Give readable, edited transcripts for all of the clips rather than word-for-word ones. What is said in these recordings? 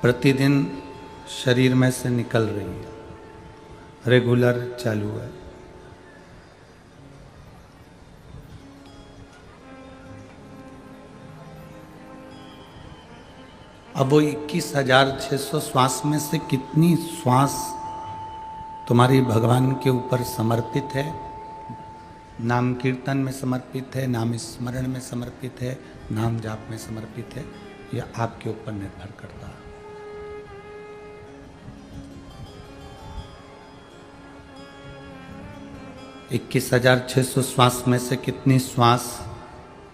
प्रतिदिन शरीर में से निकल रही है, रेगुलर चालू है। अब वो 21,600 श्वास में से कितनी श्वास तुम्हारी भगवान के ऊपर समर्पित है, नाम कीर्तन में समर्पित है, नाम स्मरण में समर्पित है, नाम जाप में समर्पित है, यह आपके ऊपर निर्भर करता है। इक्कीस 21,600 श्वास में से कितनी श्वास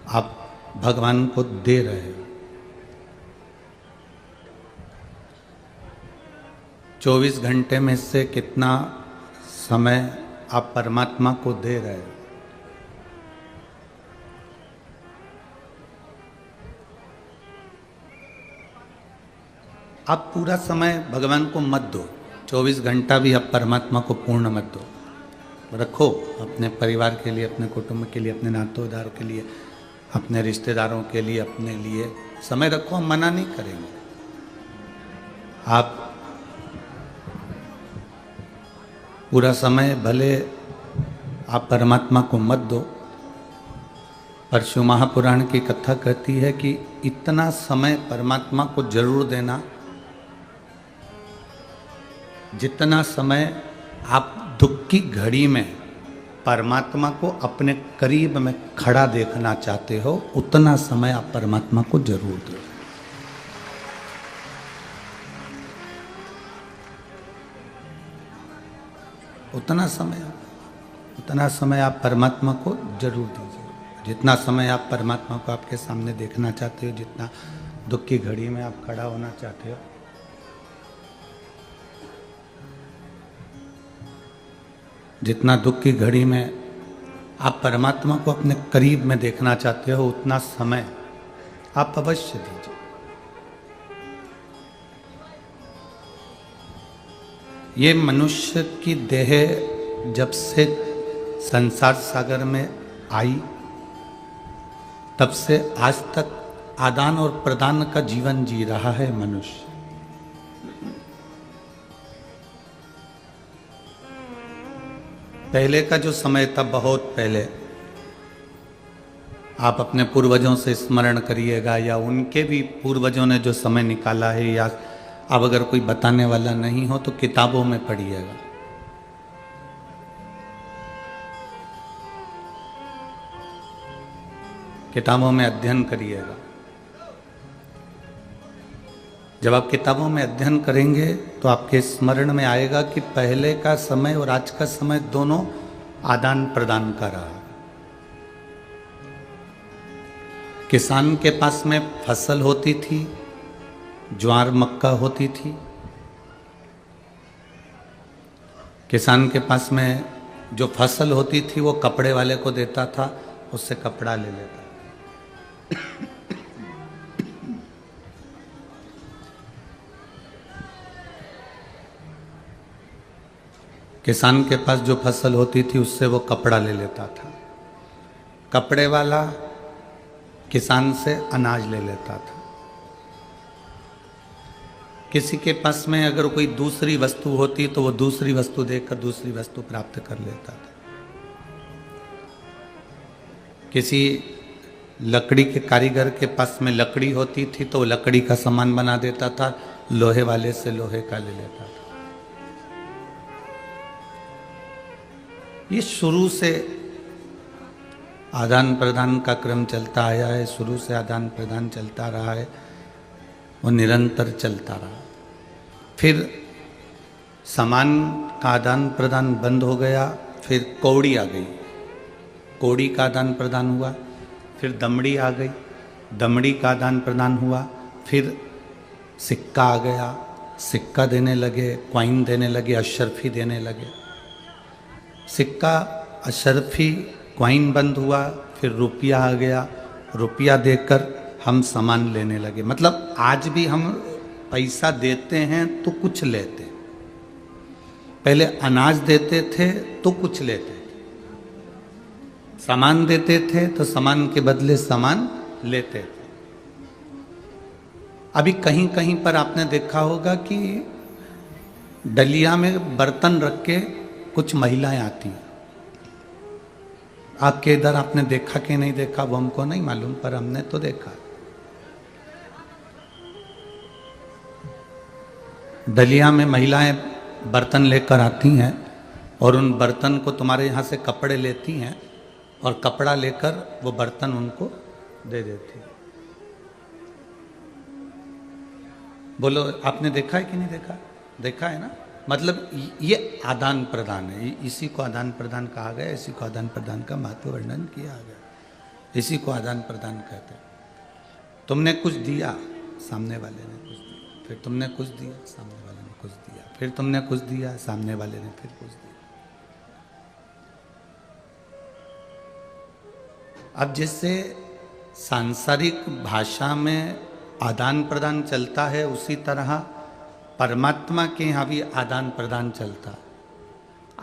आप भगवान को दे रहे हो? 24 घंटे में से कितना समय आप परमात्मा को दे रहे हो? आप पूरा समय भगवान को मत दो, 24 घंटा भी आप परमात्मा को पूर्ण मत दो। रखो अपने परिवार के लिए, अपने कुटुंब के लिए, अपने नातेदारों के लिए, अपने रिश्तेदारों के लिए, अपने लिए समय रखो, हम मना नहीं करेंगे। आप पूरा समय भले आप परमात्मा को मत दो, पर शिव महापुराण की कथा कहती है कि इतना समय परमात्मा को जरूर देना जितना समय आप दुख की घड़ी में परमात्मा को अपने करीब में खड़ा देखना चाहते हो, उतना समय आप परमात्मा को जरूर दो। उतना समय आप परमात्मा को जरूर दीजिए। जितना समय आप परमात्मा को आपके सामने देखना चाहते हो, जितना दुख की घड़ी में आप खड़ा होना चाहते हो, जितना दुख की घड़ी में आप परमात्मा को अपने करीब में देखना चाहते हो, उतना समय आप अवश्य दीजिए। ये मनुष्य की देह जब से संसार सागर में आई, तब से आज तक आदान और प्रदान का जीवन जी रहा है मनुष्य। पहले का जो समय था, बहुत पहले, आप अपने पूर्वजों से स्मरण करिएगा या उनके भी पूर्वजों ने जो समय निकाला है, या अब अगर कोई बताने वाला नहीं हो तो किताबों में पढ़िएगा। किताबों में अध्ययन करिएगा। जब आप किताबों में अध्ययन करेंगे तो आपके स्मरण में आएगा कि पहले का समय और आज का समय दोनों आदान प्रदान का रहा। किसान के पास में फसल होती थी, ज्वार मक्का होती थी। किसान के पास में जो फसल होती थी वो कपड़े वाले को देता था, उससे कपड़ा ले लेता। किसान के पास जो फसल होती थी उससे वो कपड़ा ले लेता था। कपड़े वाला किसान से अनाज ले लेता था। किसी के पास में अगर कोई दूसरी वस्तु होती तो वो दूसरी वस्तु देकर दूसरी वस्तु प्राप्त कर लेता था। किसी लकड़ी के कारीगर के पास में लकड़ी होती थी तो वो लकड़ी का सामान बना देता था, लोहे वाले से लोहे का ले लेता था। ये शुरू से आदान प्रदान का क्रम चलता आया है, शुरू से आदान प्रदान चलता रहा है, वो निरंतर चलता रहा। फिर सामान का आदान प्रदान बंद हो गया, फिर कौड़ी आ गई, कौड़ी का आदान प्रदान हुआ। फिर दमड़ी आ गई, दमड़ी का आदान प्रदान हुआ। फिर सिक्का आ गया, सिक्का देने लगे, क्वाइन देने लगे, अशरफी देने लगे। सिक्का, अशरफी, क्वाइन बंद हुआ, फिर रुपया आ गया। रुपया देकर हम सामान लेने लगे। मतलब आज भी हम पैसा देते हैं तो कुछ लेते हैं। पहले अनाज देते थे तो कुछ लेते थे, सामान देते थे तो सामान के बदले सामान लेते थे। अभी कहीं कहीं पर आपने देखा होगा कि डलिया में बर्तन रख के कुछ महिलाएं आती हैं। आपके इधर आपने देखा कि नहीं देखा वो हमको नहीं मालूम, पर हमने तो देखा। डलिया में महिलाएं बर्तन लेकर आती हैं और उन बर्तन को तुम्हारे यहाँ से कपड़े लेती हैं और कपड़ा लेकर वो बर्तन उनको दे देती है। बोलो आपने देखा है कि नहीं देखा? देखा है ना। मतलब ये आदान प्रदान है, इसी को आदान प्रदान कहा गया, इसी को आदान प्रदान का महत्व वर्णन किया गया, इसी को आदान प्रदान कहते हैं। तुमने कुछ दिया, सामने वाले ने कुछ दिया, फिर तुमने कुछ दिया, सामने वाले ने कुछ दिया, फिर तुमने कुछ दिया, सामने वाले ने फिर कुछ दिया। अब जैसे सांसारिक भाषा में आदान प्रदान चलता है, उसी तरह परमात्मा के यहाँ भी आदान प्रदान चलता।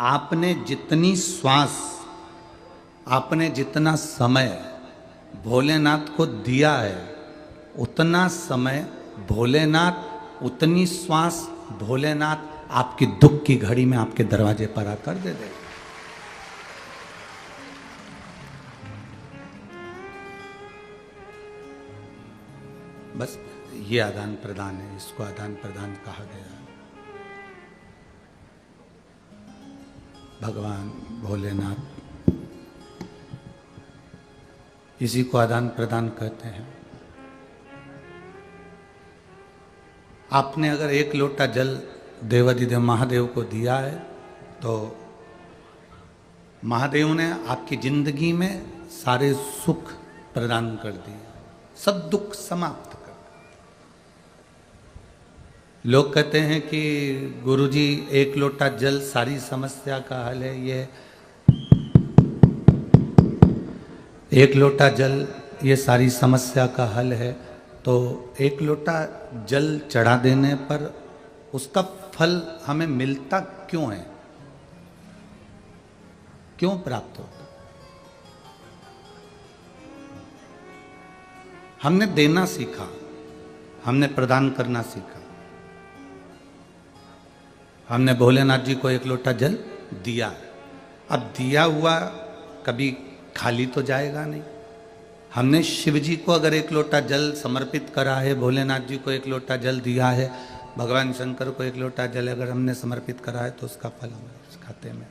आपने जितनी श्वास, आपने जितना समय भोलेनाथ को दिया है, उतना समय भोलेनाथ, उतनी श्वास भोलेनाथ आपकी दुख की घड़ी में आपके दरवाजे पर आकर दे दे। बस ये आदान प्रदान है, इसको आदान प्रदान कहा गया। भगवान भोलेनाथ, इसी को आदान प्रदान कहते हैं। आपने अगर एक लोटा जल देवाधिदेव महादेव को दिया है तो महादेव ने आपकी जिंदगी में सारे सुख प्रदान कर दिए, सब दुख समाप्त कर। लोग कहते हैं कि गुरुजी एक लोटा जल सारी समस्या का हल है, ये एक लोटा जल ये सारी समस्या का हल है। तो एक लोटा जल चढ़ा देने पर उसका फल हमें मिलता क्यों है, क्यों प्राप्त होता? हमने देना सीखा, हमने प्रदान करना सीखा। हमने भोलेनाथ जी को एक लोटा जल दिया, अब दिया हुआ कभी खाली तो जाएगा नहीं। हमने शिव जी को अगर एक लोटा जल समर्पित करा है, भोलेनाथ जी को एक लोटा जल दिया है, भगवान शंकर को एक लोटा जल अगर हमने समर्पित करा है, तो उसका फल हमारे खाते में।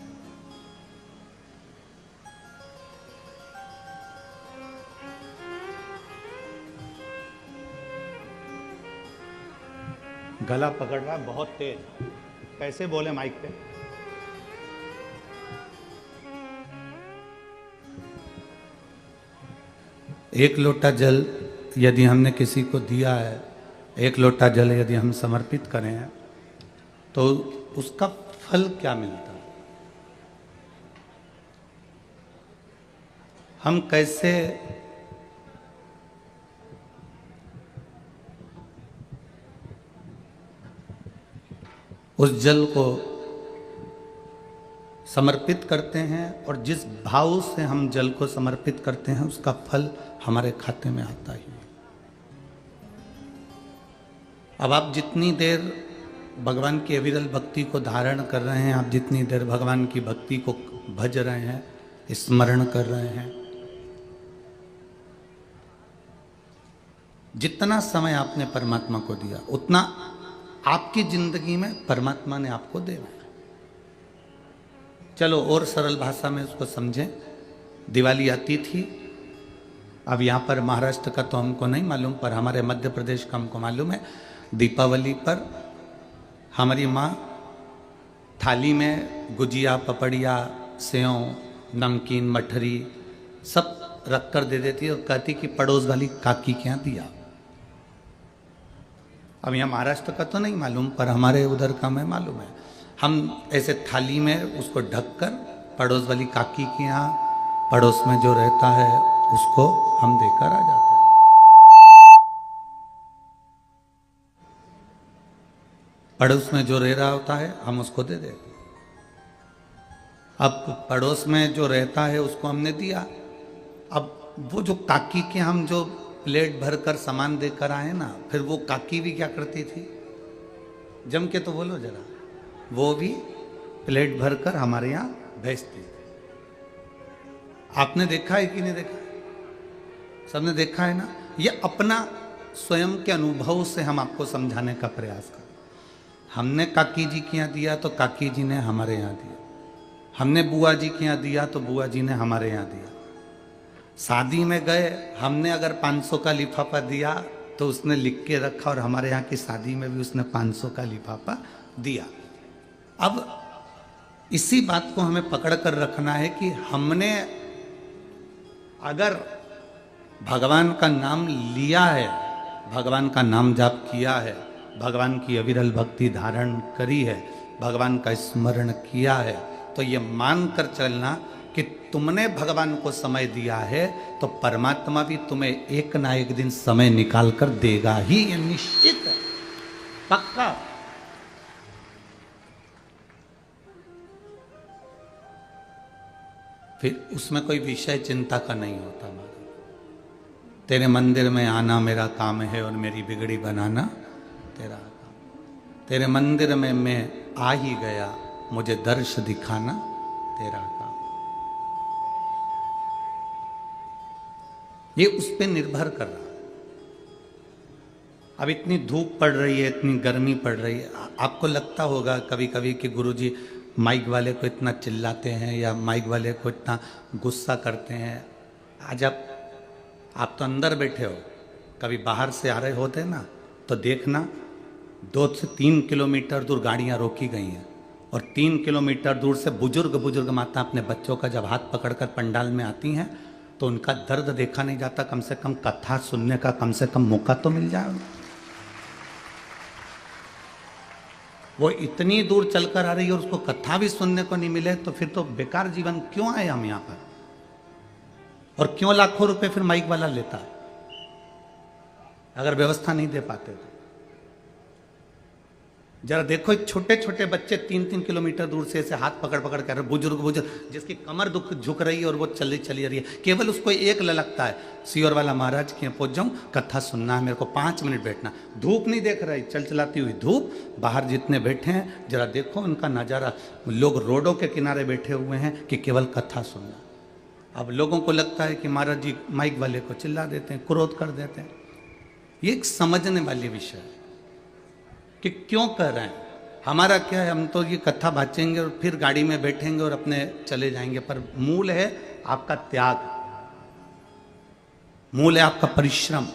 गला पकड़ रहा है बहुत तेज, कैसे बोले माइक पे? एक लोटा जल यदि हमने किसी को दिया है, एक लोटा जल यदि हम समर्पित करें तो उसका फल क्या मिलता है? हम कैसे उस जल को समर्पित करते हैं और जिस भाव से हम जल को समर्पित करते हैं उसका फल हमारे खाते में आता ही। अब आप जितनी देर भगवान की अविरल भक्ति को धारण कर रहे हैं, आप जितनी देर भगवान की भक्ति को भज रहे हैं, स्मरण कर रहे हैं, जितना समय आपने परमात्मा को दिया उतना आपकी जिंदगी में परमात्मा ने आपको देना है। चलो और सरल भाषा में उसको समझें। दिवाली आती थी, अब यहाँ पर महाराष्ट्र का तो हमको नहीं मालूम, पर हमारे मध्य प्रदेश का हमको मालूम है। दीपावली पर हमारी माँ थाली में गुजिया, पपड़िया, सेव, नमकीन, मठरी सब रख कर दे देती है और कहती कि पड़ोस वाली काकी के यहाँ दिया। अब यहाँ महाराष्ट्र का तो नहीं मालूम, पर हमारे उधर का मैं मालूम है। हम ऐसे थाली में उसको ढककर पड़ोस वाली काकी के यहाँ, पड़ोस में जो रहता है उसको हम देकर आ जाते हैं। पड़ोस में जो रह रहा होता है हम उसको दे देते। अब पड़ोस में जो रहता है उसको हमने दिया। अब वो जो काकी के हम जो प्लेट भरकर सामान देकर आए ना, फिर वो काकी भी क्या करती थी, जम के तो बोलो जरा, वो भी प्लेट भरकर हमारे यहाँ भेजती थी। आपने देखा है कि नहीं देखा? सबने देखा है ना। ये अपना स्वयं के अनुभव से हम आपको समझाने का प्रयास करें। हमने काकी जी के यहाँ दिया तो काकी जी ने हमारे यहाँ दिया, हमने बुआ जी के यहाँ दिया तो बुआ जी ने हमारे यहाँ दिया। शादी में गए, हमने अगर 500 का लिफाफा दिया तो उसने लिख के रखा, और हमारे यहाँ की शादी में भी उसने 500 का लिफाफा दिया। अब इसी बात को हमें पकड़ कर रखना है कि हमने अगर भगवान का नाम लिया है, भगवान का नाम जाप किया है, भगवान की अविरल भक्ति धारण करी है, भगवान का स्मरण किया है, तो ये मान कर चलना कि तुमने भगवान को समय दिया है तो परमात्मा भी तुम्हें एक ना एक दिन समय निकाल कर देगा ही, ये निश्चित है, पक्का। फिर उसमें कोई विषय चिंता का नहीं होता। तेरे मंदिर में आना मेरा काम है और मेरी बिगड़ी बनाना तेरा काम। तेरे मंदिर में मैं आ ही गया, मुझे दर्श दिखाना तेरा काम। ये उस पर निर्भर कर रहा है। अब इतनी धूप पड़ रही है, इतनी गर्मी पड़ रही है, आपको लगता होगा कभी कभी कि गुरुजी माइक वाले को इतना चिल्लाते हैं या माइक वाले को इतना गुस्सा करते हैं। आज आप तो अंदर बैठे हो, कभी बाहर से आ रहे होते ना तो देखना 2 से 3 किलोमीटर दूर गाड़ियां रोकी गई हैं, और 3 किलोमीटर दूर से बुजुर्ग माता अपने बच्चों का जब हाथ पकड़कर पंडाल में आती हैं तो उनका दर्द देखा नहीं जाता। कम से कम कथा सुनने का कम से कम मौका तो मिल जाए। वो इतनी दूर चलकर आ रही है और उसको कथा भी सुनने को नहीं मिले तो फिर तो बेकार जीवन क्यों आए हम यहाँ पर, और क्यों लाखों रुपए फिर माइक वाला लेता है अगर व्यवस्था नहीं दे पाते तो। जरा देखो, छोटे छोटे बच्चे 3-3 किलोमीटर दूर से ऐसे हाथ पकड़ पकड़ कर, बुजुर्ग जिसकी कमर झुक रही है और वो चली रही है, केवल उसको एक ललकता है, सियोर वाला महाराज के यहाँ पहुंच जाऊं, कथा सुनना है मेरे को, 5 मिनट बैठना। धूप नहीं देख रही, चलती हुई धूप, बाहर जितने बैठे हैं जरा देखो उनका नज़ारा, लोग रोडों के किनारे बैठे हुए हैं कि केवल कथा सुनना। अब लोगों को लगता है कि महाराज जी माइक वाले को चिल्ला देते हैं, क्रोध कर देते हैं। ये एक समझने वाली विषय है कि क्यों कर रहे हैं। हमारा क्या है, हम तो ये कथा बाँचेंगे और फिर गाड़ी में बैठेंगे और अपने चले जाएंगे, पर मूल है आपका त्याग, मूल है आपका परिश्रम।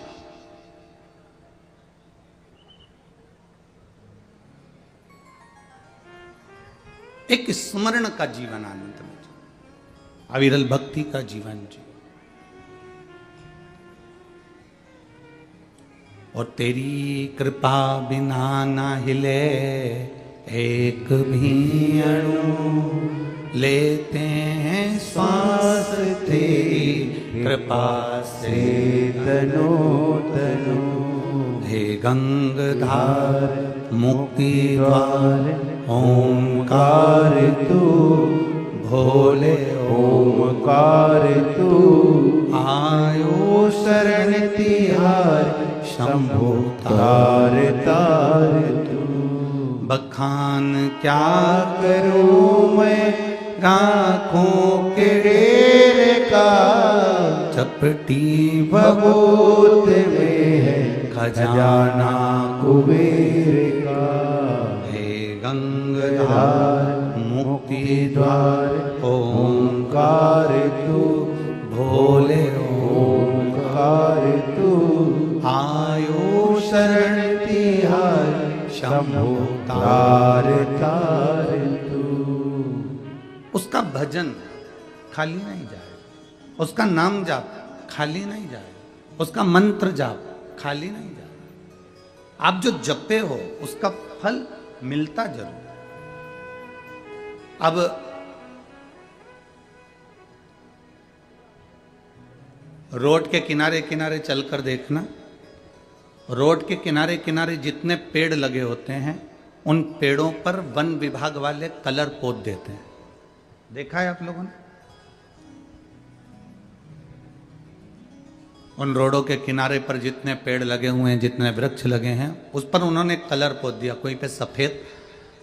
एक स्मरण का जीवन आनंद में, अविरल भक्ति का जीवन जी। और तेरी कृपा बिना ना हिले एक भी अणु, लेते हैं श्वास तेरी कृपा से तनो तनो। हे गंगाधार मुक्ति द्वार ओंकार तू, भोले ओंकार तू, आयो शरण तिहार शंभो तार तार तू। बखान क्या करूं मैं आँखों के ढेर का, चपटी भभूत में है खजाना कुबेर का। हे गंगाधार मुक्ति द्वार ओंकार तू, भोले ओंकार तू, आयो शरण तिहार शंभो तार तार तू। उसका भजन खाली नहीं जाए, उसका नाम जाप खाली नहीं जाए, उसका मंत्र जाप खाली नहीं जाए। आप जो जपे हो उसका फल मिलता जरूर। अब रोड के किनारे किनारे चलकर देखना, रोड के किनारे किनारे जितने पेड़ लगे होते हैं उन पेड़ों पर वन विभाग वाले कलर पोत देते हैं। देखा है आप लोगों ने? उन रोडों के किनारे पर जितने पेड़ लगे हुए हैं, जितने वृक्ष लगे हैं, उस पर उन्होंने कलर पोत दिया। कोई पे सफेद,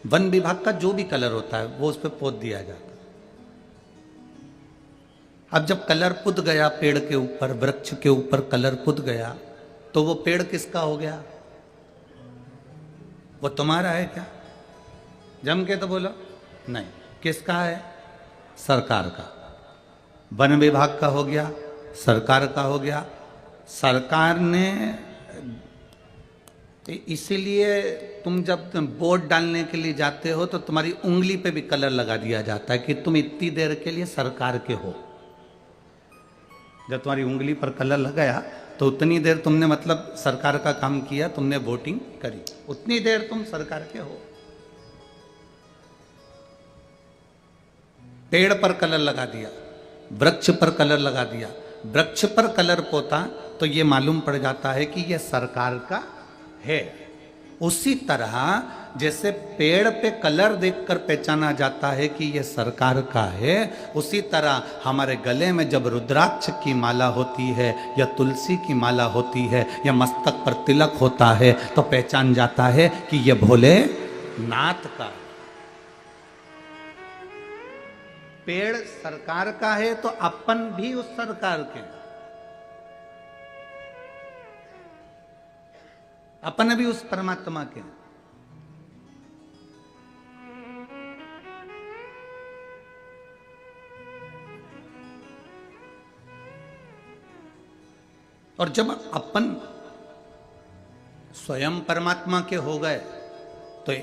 वन विभाग का जो भी कलर होता है वो उस पर पोत दिया जाता है। अब जब कलर पुत गया पेड़ के ऊपर, वृक्ष के ऊपर कलर पुत गया, तो वो पेड़ किसका हो गया? वो तुम्हारा है क्या? जम के तो बोलो नहीं। किसका है? सरकार का। वन विभाग का हो गया, सरकार का हो गया। सरकार ने, इसीलिए तुम जब वोट डालने के लिए जाते हो तो तुम्हारी उंगली पे भी कलर लगा दिया जाता है कि तुम इतनी देर के लिए सरकार के हो। जब तुम्हारी उंगली पर कलर लगाया तो उतनी देर तुमने मतलब सरकार का काम किया, तुमने वोटिंग करी, उतनी देर तुम सरकार के हो। पेड़ पर कलर लगा दिया, वृक्ष पर कलर लगा दिया, वृक्ष पर कलर पोता तो ये मालूम पड़ जाता है कि ये सरकार का है। उसी तरह जैसे पेड़ पे कलर देखकर पहचाना जाता है कि ये सरकार का है, उसी तरह हमारे गले में जब रुद्राक्ष की माला होती है या तुलसी की माला होती है या मस्तक पर तिलक होता है तो पहचान जाता है कि ये भोले नाथ का। पेड़ सरकार का है तो अपन भी उस सरकार के, अपन भी उस परमात्मा के। और जब अपन स्वयं परमात्मा के हो गए तो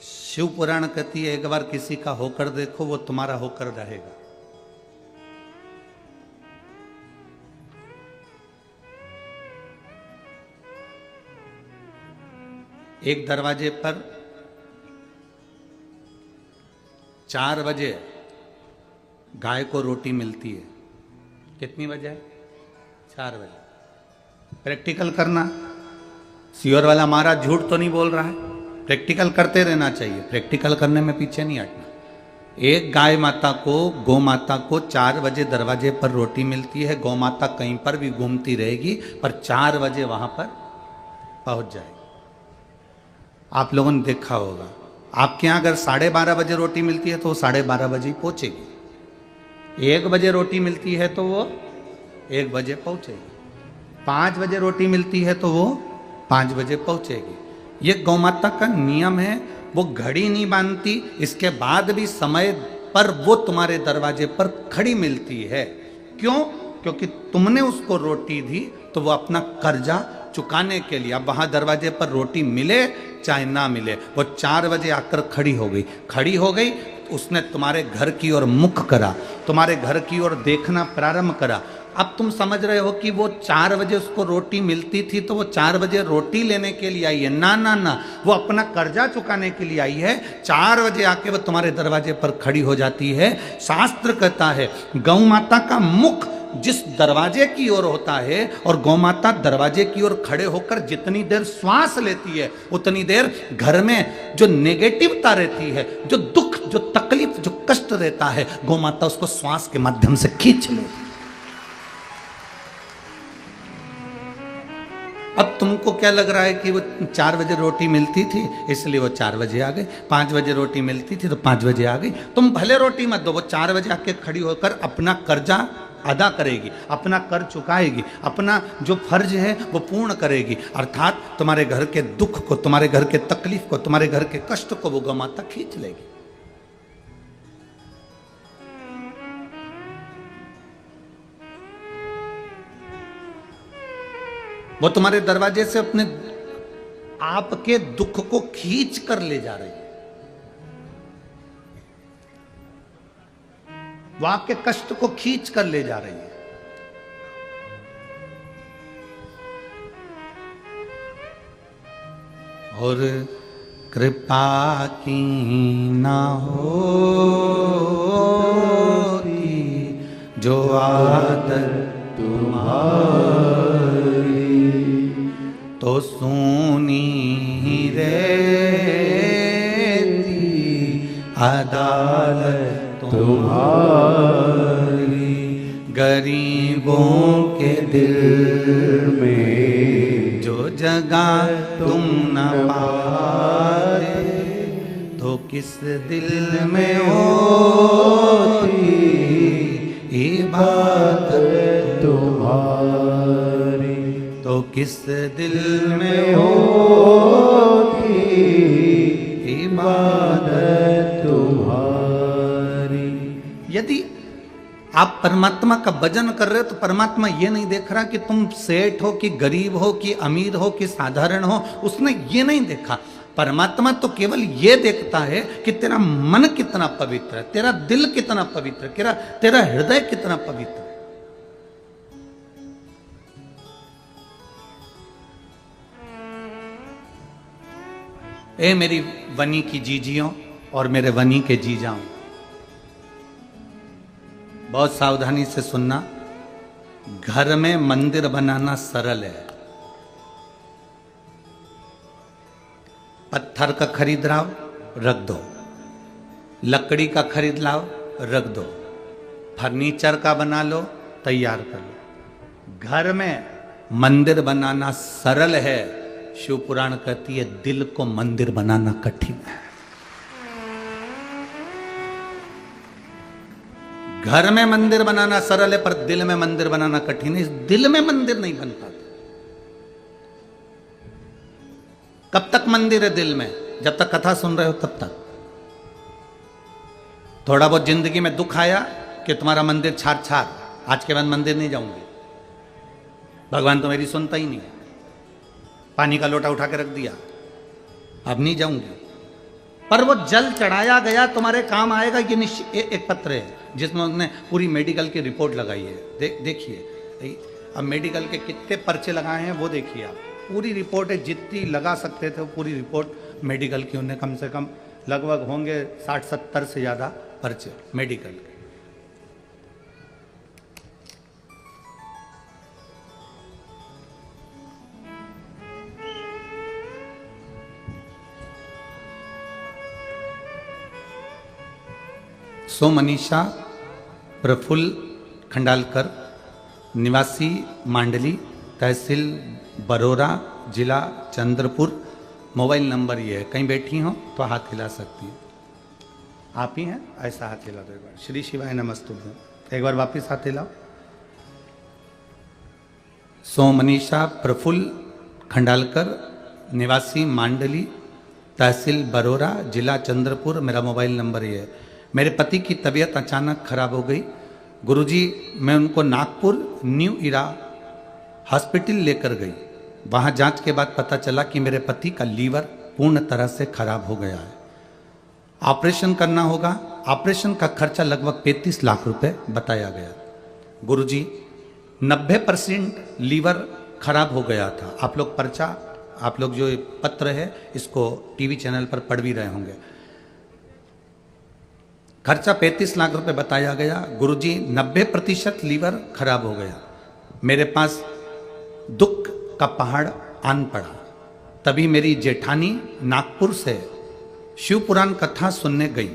शिव पुराण कहती है एक बार किसी का होकर देखो, वो तुम्हारा होकर रहेगा। एक दरवाजे पर 4 बजे गाय को रोटी मिलती है। कितनी बजे? 4 बजे। प्रैक्टिकल करना। सियोर वाला महाराज झूठ तो नहीं बोल रहा है, प्रैक्टिकल करते रहना चाहिए, प्रैक्टिकल करने में पीछे नहीं हटना। एक गाय माता को, गौ माता को 4 बजे दरवाजे पर रोटी मिलती है। गौ माता कहीं पर भी घूमती रहेगी पर 4 बजे वहां पर पहुंच जाएगी। आप लोगों ने देखा होगा, आपके यहाँ अगर 12:30 बजे रोटी मिलती है तो वो 12:30 बजे ही पहुंचेगी। 1 बजे रोटी मिलती है तो वो 1 बजे पहुंचेगी। 5 बजे रोटी मिलती है तो वो 5 बजे पहुंचेगी। ये गौ माता का नियम है, वो घड़ी नहीं बांधती, इसके बाद भी समय पर वो तुम्हारे दरवाजे पर खड़ी मिलती है। क्यों? क्योंकि तुमने उसको रोटी दी तो वो अपना कर्जा चुकाने के लिए, अब वहां दरवाजे पर रोटी मिले चाहे ना मिले, वो 4 बजे आकर खड़ी हो गई। खड़ी हो गई, उसने तुम्हारे घर की ओर मुख करा, तुम्हारे घर की ओर देखना प्रारंभ करा। अब तुम समझ रहे हो कि वो 4 बजे उसको रोटी मिलती थी तो वो 4 बजे रोटी लेने के लिए आई है। ना ना ना, वो अपना कर्जा चुकाने के लिए आई है। 4 बजे आके वो तुम्हारे दरवाजे पर खड़ी हो जाती है। शास्त्र कहता है गौ माता का मुख जिस दरवाजे की ओर होता है और गौ माता दरवाजे की ओर खड़े होकर जितनी देर श्वास लेती है उतनी देर घर में जो नेगेटिवता रहती है, जो दुख, जो तकलीफ, जो कष्ट रहता है, गौ माता उसको श्वास के माध्यम से खींच लेती है। अब तुमको क्या लग रहा है कि वो 4 बजे रोटी मिलती थी इसलिए वो 4 बजे आ गए, 5 बजे रोटी मिलती थी तो 5 बजे आ गई। तुम भले रोटी मत दो, वो 4 बजे आके खड़ी होकर अपना कर्जा अदा करेगी, अपना कर चुकाएगी, अपना जो फर्ज है वो पूर्ण करेगी। अर्थात तुम्हारे घर के दुख को, तुम्हारे घर के तकलीफ को, तुम्हारे घर के कष्ट को वो गौ माता खींच लेगी। वो तुम्हारे दरवाजे से अपने आपके दुख को खींच कर ले जा रही है, वो आपके कष्ट को खींच कर ले जा रही है। और कृपा की ना होती जो आदत तुम्हारी तो सुनी रहती अदालत तुम्हारी। गरीबों के दिल में जो जगह तुम न पाते, तो किस दिल में होती इबादत तुम्हारी, तो किस दिल में होती इबादत तुम्हारी। यदि आप परमात्मा का भजन कर रहे हो तो परमात्मा ये नहीं देख रहा कि तुम सेठ हो कि गरीब हो कि अमीर हो कि साधारण हो, उसने ये नहीं देखा। परमात्मा तो केवल ये देखता है कि तेरा मन कितना पवित्र है, तेरा दिल कितना पवित्र है, तेरा हृदय कितना पवित्र है। ए मेरी वनी की जीजियों और मेरे वनी के जीजाओं, बहुत सावधानी से सुनना। घर में मंदिर बनाना सरल है। पत्थर का खरीद लाओ, रख दो, लकड़ी का खरीद लाओ, रख दो, फर्नीचर का बना लो, तैयार कर लो। घर में मंदिर बनाना सरल है, शिव पुराण कहती है दिल को मंदिर बनाना कठिन है। घर में मंदिर बनाना सरल है पर दिल में मंदिर बनाना कठिन है। इस दिल में मंदिर नहीं बन पाता। कब तक मंदिर है दिल में? जब तक कथा सुन रहे हो तब तक। थोड़ा बहुत जिंदगी में दुख आया कि तुम्हारा मंदिर छार छार, आज के बाद मंदिर नहीं जाऊंगी, भगवान तो मेरी सुनता ही नहीं है, पानी का लोटा उठा के रख दिया, अब नहीं जाऊंगी। पर वो जल चढ़ाया गया तुम्हारे काम आएगा। ये एक पत्र है जिसमें उन्होंने पूरी मेडिकल की रिपोर्ट लगाई है। देखिए अब मेडिकल के कितने पर्चे लगाए हैं वो देखिए आप। पूरी रिपोर्ट है, जितनी लगा सकते थे वो पूरी रिपोर्ट मेडिकल की उन्हें कम से कम लगभग होंगे 60-70 से ज़्यादा पर्चे मेडिकल के। सो मनीषा प्रफुल्ल खंडालकर, निवासी मांडली, तहसील बरोरा, जिला चंद्रपुर। मोबाइल नंबर ये है। कहीं बैठी हो तो हाथ हिला सकती हैं। आप ही हैं? ऐसा हाथ हिला दो एक बार। श्री शिवाय नमस्तुभ्यं। एक बार वापिस हाथ हिलाओ। सो मनीषा प्रफुल्ल खंडालकर, निवासी मांडली, तहसील बरोरा, जिला चंद्रपुर। मेरा मोबाइल नंबर ये है। मेरे पति की तबीयत अचानक खराब हो गई गुरुजी। मैं उनको नागपुर न्यू इरा हॉस्पिटल लेकर गई। वहाँ जांच के बाद पता चला कि मेरे पति का लीवर पूर्ण तरह से खराब हो गया है, ऑपरेशन करना होगा। ऑपरेशन का खर्चा लगभग 35 लाख रुपए बताया गया। गुरुजी 90% लीवर खराब हो गया था। आप लोग पर्चा, आप लोग जो पत्र है इसको टीवी चैनल पर पढ़ भी रहे होंगे। खर्चा 35 लाख रुपए बताया गया। गुरुजी 90% लीवर खराब हो गया। मेरे पास दुख का पहाड़ आन पड़ा। तभी मेरी जेठानी नागपुर से शिव पुराण कथा सुनने गई।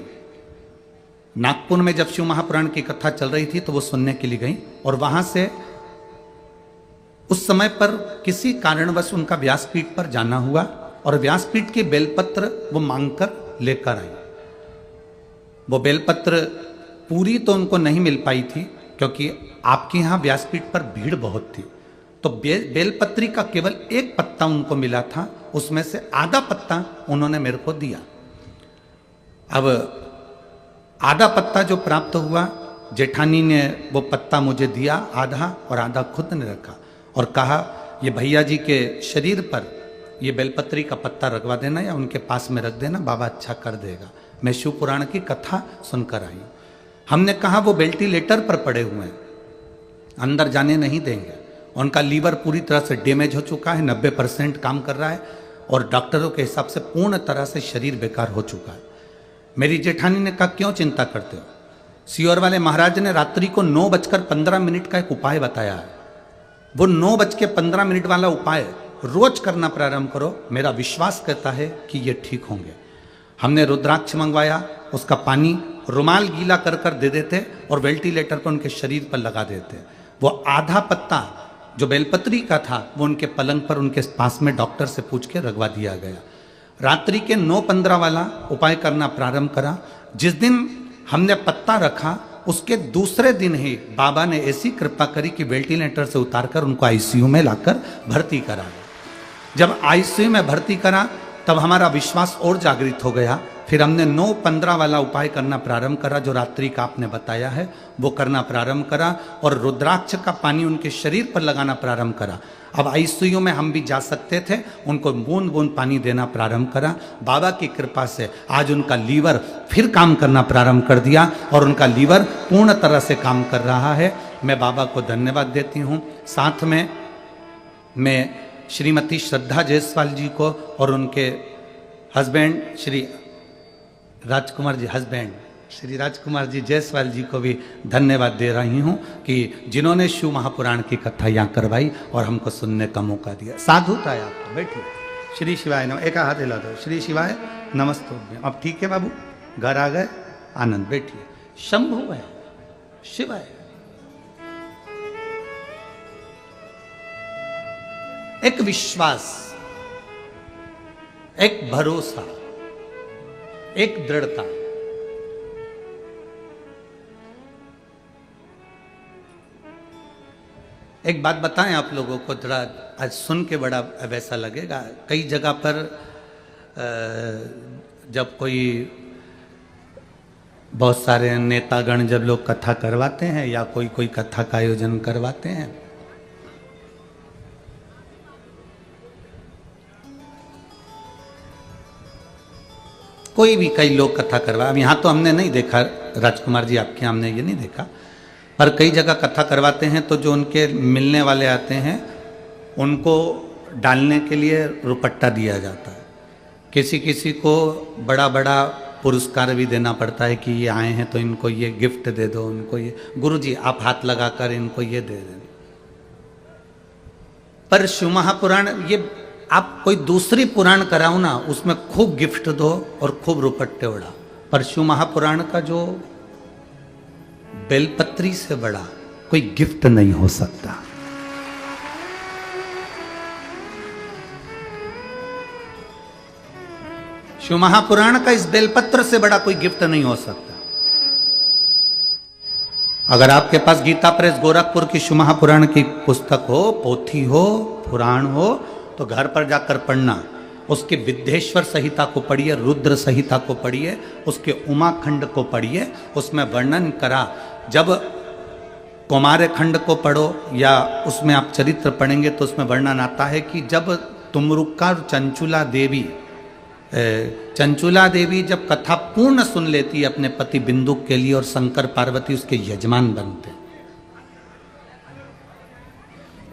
नागपुर में जब शिव महापुराण की कथा चल रही थी तो वो सुनने के लिए गई और वहां से उस समय पर किसी कारणवश उनका व्यासपीठ पर जाना हुआ और व्यासपीठ के बेलपत्र वो मांगकर लेकर आई। वो बेलपत्र पूरी तो उनको नहीं मिल पाई थी क्योंकि आपके यहाँ व्यासपीठ पर भीड़ बहुत थी। तो बेलपत्री का केवल एक पत्ता उनको मिला था, उसमें से आधा पत्ता उन्होंने मेरे को दिया। अब आधा पत्ता जो प्राप्त हुआ, जेठानी ने वो पत्ता मुझे दिया आधा और आधा खुद ने रखा और कहा ये भैया जी के शरीर पर ये बेलपत्री का पत्ता रखवा देना या उनके पास में रख देना, बाबा अच्छा कर देगा। मैं शिव पुराण की कथा सुनकर आई। हमने कहा वो वेंटिलेटर पर पड़े हुए हैं, अंदर जाने नहीं देंगे। उनका लीवर पूरी तरह से डैमेज हो चुका है, 90% काम कर रहा है और डॉक्टरों के हिसाब से पूर्ण तरह से शरीर बेकार हो चुका है। मेरी जेठानी ने कहा क्यों चिंता करते हो? सियोर वाले महाराज ने रात्रि को 9:15 का एक उपाय बताया है। वो 9:15 वाला उपाय रोज करना प्रारंभ करो, मेरा विश्वास कहता है कि ये ठीक होंगे। हमने रुद्राक्ष मंगवाया, उसका पानी रुमाल गीला कर कर दे देते और वेंटिलेटर पर उनके शरीर पर लगा देते। वो आधा पत्ता जो बेलपत्री का था वो उनके पलंग पर उनके पास में डॉक्टर से पूछ के रखवा दिया गया। रात्रि के 9:15 वाला उपाय करना प्रारंभ करा। जिस दिन हमने पत्ता रखा उसके दूसरे दिन ही बाबा ने ऐसी कृपा करी कि वेंटिलेटर से उतारकर उनको आईसीयू में लाकर भर्ती करा। जब आईसीयू में भर्ती करा तब हमारा विश्वास और जागृत हो गया। फिर हमने 9:15 वाला उपाय करना प्रारंभ करा जो रात्रि का आपने बताया है वो करना प्रारंभ करा और रुद्राक्ष का पानी उनके शरीर पर लगाना प्रारंभ करा। अब आईसीयू में हम भी जा सकते थे, उनको बूंद बूंद पानी देना प्रारंभ करा। बाबा की कृपा से आज उनका लीवर फिर काम करना प्रारंभ कर दिया और उनका लीवर पूर्ण तरह से काम कर रहा है। मैं बाबा को धन्यवाद देती हूँ। साथ में मैं श्रीमती श्रद्धा जायसवाल जी को और उनके हस्बैंड श्री राजकुमार जी जायसवाल जी को भी धन्यवाद दे रही हूँ कि जिन्होंने शिव महापुराण की कथा यहाँ करवाई और हमको सुनने का मौका दिया। साधुता है आपको, बैठिए। श्री शिवाय नमः, एक हाथ हिला दो। श्री शिवाय नमस्ते। अब ठीक है बाबू, घर आ गए, आनंद, बैठिए। शंभु है, शिव है। एक विश्वास, एक भरोसा, एक दृढ़ता। एक बात बताएं आप लोगों को, थोड़ा आज सुन के बड़ा वैसा लगेगा। कई जगह पर जब कोई बहुत सारे नेतागण जब लोग कथा करवाते हैं या कोई कथा का आयोजन करवाते हैं, कोई भी कई लोग कथा करवा, अब यहाँ तो हमने नहीं देखा राजकुमार जी, आपके हमने ये नहीं देखा, पर कई जगह कथा करवाते हैं तो जो उनके मिलने वाले आते हैं उनको डालने के लिए रुपट्टा दिया जाता है। किसी किसी को बड़ा बड़ा पुरस्कार भी देना पड़ता है कि ये आए हैं तो इनको ये गिफ्ट दे दो, उनको ये, गुरुजी आप हाथ लगाकर इनको ये दे दें। पर शिव महापुराण, ये आप कोई दूसरी पुराण कराओ ना, उसमें खूब गिफ्ट दो और खूब रुपट्टे उड़ा, पर शिव महापुराण का जो बेलपत्री से बड़ा कोई गिफ्ट नहीं हो सकता। शिव महापुराण का इस बेलपत्र से बड़ा कोई गिफ्ट नहीं हो सकता। अगर आपके पास गीता प्रेस गोरखपुर की शिव महापुराण की पुस्तक हो, पोथी हो, पुराण हो, तो घर पर जाकर पढ़ना। उसके विद्येश्वर संहिता को पढ़िए, रुद्र संहिता को पढ़िए, उसके उमाखंड को पढ़िए। उसमें वर्णन करा, जब कुमार खंड को पढ़ो या उसमें आप चरित्र पढ़ेंगे तो उसमें वर्णन आता है कि जब तुमरुक्का और चंचुला देवी जब कथा पूर्ण सुन लेती है अपने पति बिंदुक के लिए और शंकर पार्वती उसके यजमान बनते।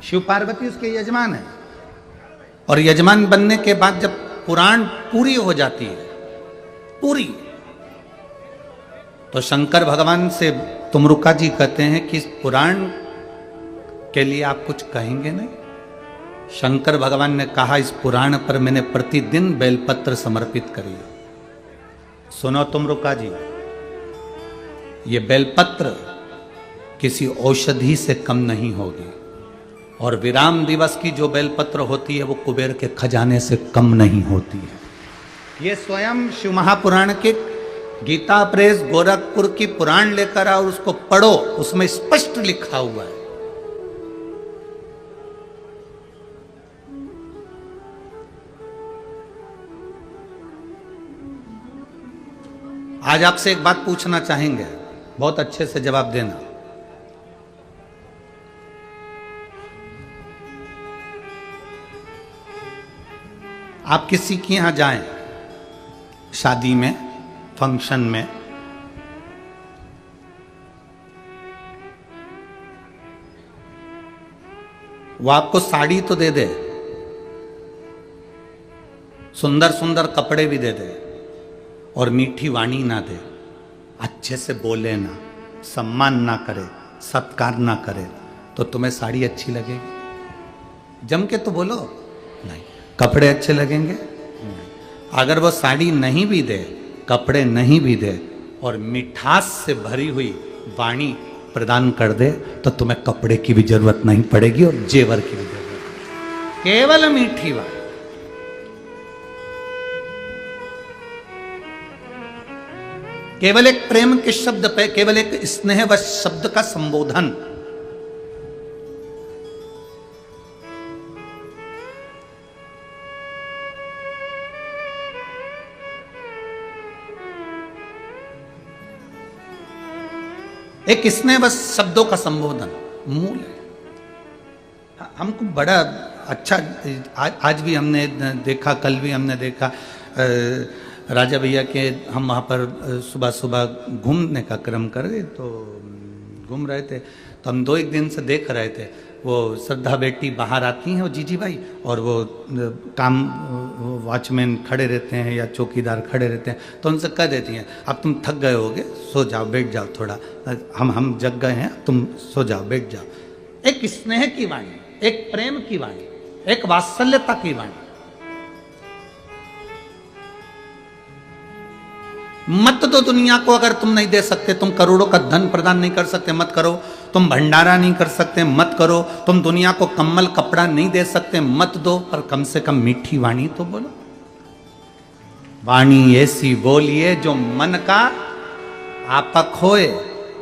शिव पार्वती उसके यजमान है और यजमान बनने के बाद जब पुराण पूरी हो जाती है, पूरी, तो शंकर भगवान से तुमरुका जी कहते हैं कि इस पुराण के लिए आप कुछ कहेंगे नहीं? शंकर भगवान ने कहा, इस पुराण पर मैंने प्रतिदिन बेलपत्र समर्पित करी। सुनो तुमरुका जी, ये बेलपत्र किसी औषधि से कम नहीं होगी और विराम दिवस की जो बेलपत्र होती है वो कुबेर के खजाने से कम नहीं होती है। ये स्वयं शिव महापुराण के गीता प्रेस गोरखपुर की पुराण लेकर आओ, उसको पढ़ो, उसमें स्पष्ट लिखा हुआ है। आज आपसे एक बात पूछना चाहेंगे, बहुत अच्छे से जवाब देना। आप किसी के यहां जाएं, शादी में, फंक्शन में, वो आपको साड़ी तो दे दे, सुंदर सुंदर कपड़े भी दे दे और मीठी वाणी ना दे, अच्छे से बोले ना, सम्मान ना करे, सत्कार ना करे, तो तुम्हें साड़ी अच्छी लगेगी? जम के तो बोलो। नहीं। कपड़े अच्छे लगेंगे? नहीं। अगर वो साड़ी नहीं भी दे, कपड़े नहीं भी दे, और मिठास से भरी हुई वाणी प्रदान कर दे तो तुम्हें कपड़े की भी जरूरत नहीं पड़ेगी और जेवर की भी जरूरत नहीं, केवल मीठी वाणी। केवल एक प्रेम के शब्द पे, केवल एक स्नेह व शब्द का संबोधन, एक स्नेह व शब्दों का संबोधन मूल है। हमको बड़ा अच्छा, आज भी हमने देखा, कल भी हमने देखा, राजा भैया के हम वहाँ पर सुबह सुबह घूमने का क्रम कर रहे, तो घूम रहे थे, तो हम 2-1 दिन से देख रहे थे, वो श्रद्धा बेटी बाहर आती हैं, वो जीजी भाई, और वो काम वॉचमैन खड़े रहते हैं या चौकीदार खड़े रहते हैं, तो उनसे कह देती हैं अब तुम थक गए होगे, सो जाओ, बैठ जाओ थोड़ा, हम जग गए हैं, तुम सो जाओ, बैठ जाओ। एक स्नेह की वाणी, एक प्रेम की वाणी, एक वात्सल्यता की वाणी। मत दो दुनिया को, अगर तुम नहीं दे सकते, तुम करोड़ों का धन प्रदान नहीं कर सकते, मत करो। तुम भंडारा नहीं कर सकते, मत करो। तुम दुनिया को कम्बल कपड़ा नहीं दे सकते, मत दो, पर कम से कम मीठी वाणी तो बोलो। वाणी ऐसी बोलिए जो मन का आपक होए,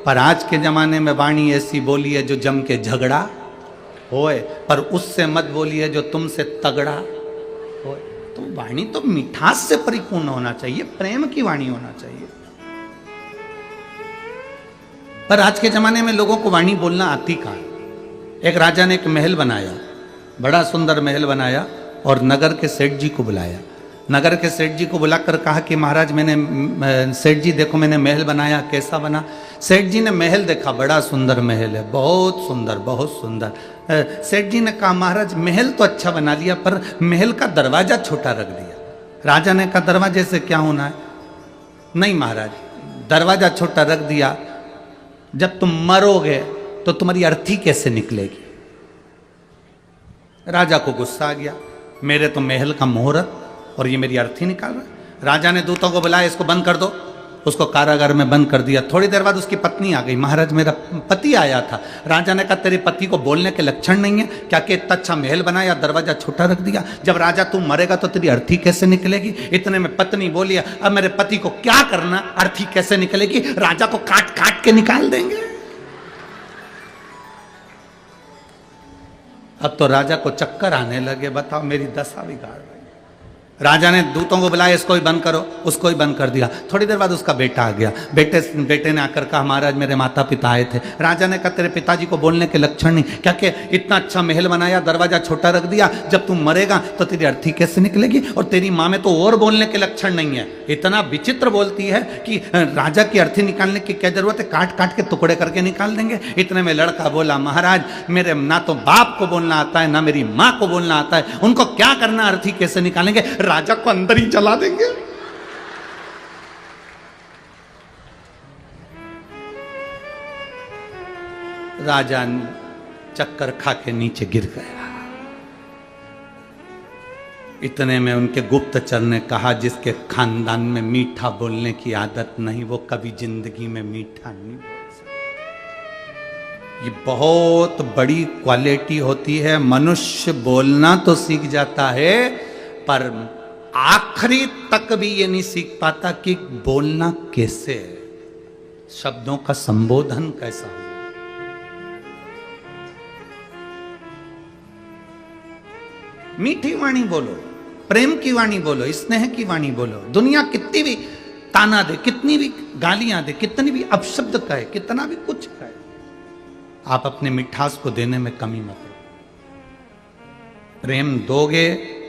पर आज के जमाने में वाणी ऐसी बोलिए जो जम के झगड़ा होए, पर उससे मत बोलिए जो तुमसे तगड़ा होए। तो वाणी तो मिठास से परिपूर्ण होना चाहिए, प्रेम की वाणी होना चाहिए। पर आज के जमाने में लोगों को वाणी बोलना आती कहाँ। एक राजा ने एक महल बनाया, बड़ा सुंदर महल बनाया, और नगर के सेठ जी को बुलाया। नगर के सेठ जी को बुलाकर कहा कि महाराज मैंने, सेठ जी देखो मैंने महल बनाया, कैसा बना। सेठ जी ने महल देखा, बड़ा सुंदर महल है, बहुत सुंदर, बहुत सुंदर। सेठ जी ने कहा महाराज महल तो अच्छा बना लिया, पर महल का दरवाजा छोटा रख दिया। राजा ने कहा दरवाजे से क्या होना है। नहीं महाराज, दरवाजा छोटा रख दिया, जब तुम मरोगे तो तुम्हारी अर्थी कैसे निकलेगी। राजा को गुस्सा आ गया, मेरे तो महल का मुहूर्त और ये मेरी अर्थी निकाल रहा है। राजा ने दूतों को बुलाया, इसको बंद कर दो। उसको कारागार में बंद कर दिया। थोड़ी देर बाद उसकी पत्नी आ गई, महाराज मेरा पति आया था। राजा ने कहा तेरे पति को बोलने के लक्षण नहीं है क्या, कि इतना अच्छा महल बनाया, दरवाजा छोटा रख दिया। जब राजा तू मरेगा तो तेरी अर्थी कैसे निकलेगी। इतने में पत्नी बोली अब मेरे पति को क्या करना, अर्थी कैसे निकलेगी, राजा को काट काट के निकाल देंगे। अब तो राजा को चक्कर आने लगे, बताओ मेरी दशा बिगाड़। राजा ने दूतों को बुलाया, इसको भी बंद करो, उसको भी बंद कर दिया। थोड़ी देर बाद उसका बेटा आ गया। बेटे ने आकर कहा महाराज मेरे माता पिता आए थे। राजा ने कहा तेरे पिताजी को बोलने के लक्षण नहीं क्या, कि इतना अच्छा महल बनाया, दरवाजा छोटा रख दिया, जब तुम मरेगा तो तेरी अर्थी कैसे निकलेगी। और तेरी माँ में तो और बोलने के लक्षण नहीं है, इतना विचित्र बोलती है कि राजा की अर्थी निकालने की क्या जरूरत है, काट काट के टुकड़े करके निकाल देंगे। इतने में लड़का बोला महाराज मेरे ना तो बाप को बोलना आता है, ना मेरी माँ को बोलना आता है, उनको क्या करना, अर्थी कैसे निकालेंगे, राजा को अंदर ही जला देंगे। राजा चक्कर खा के नीचे गिर गया। इतने में उनके गुप्तचर ने कहा जिसके खानदान में मीठा बोलने की आदत नहीं, वो कभी जिंदगी में मीठा नहीं बोल सकता। ये बहुत बड़ी क्वालिटी होती है। मनुष्य बोलना तो सीख जाता है, पर आखिरी तक भी ये नहीं सीख पाता कि बोलना कैसे है, शब्दों का संबोधन कैसा हो। मीठी वाणी बोलो, प्रेम की वाणी बोलो, स्नेह की वाणी बोलो। दुनिया कितनी भी ताना दे, कितनी भी गालियां दे, कितनी भी अपशब्द कहे, कितना भी कुछ कहे, आप अपने मिठास को देने में कमी मत करो। प्रेम दोगे,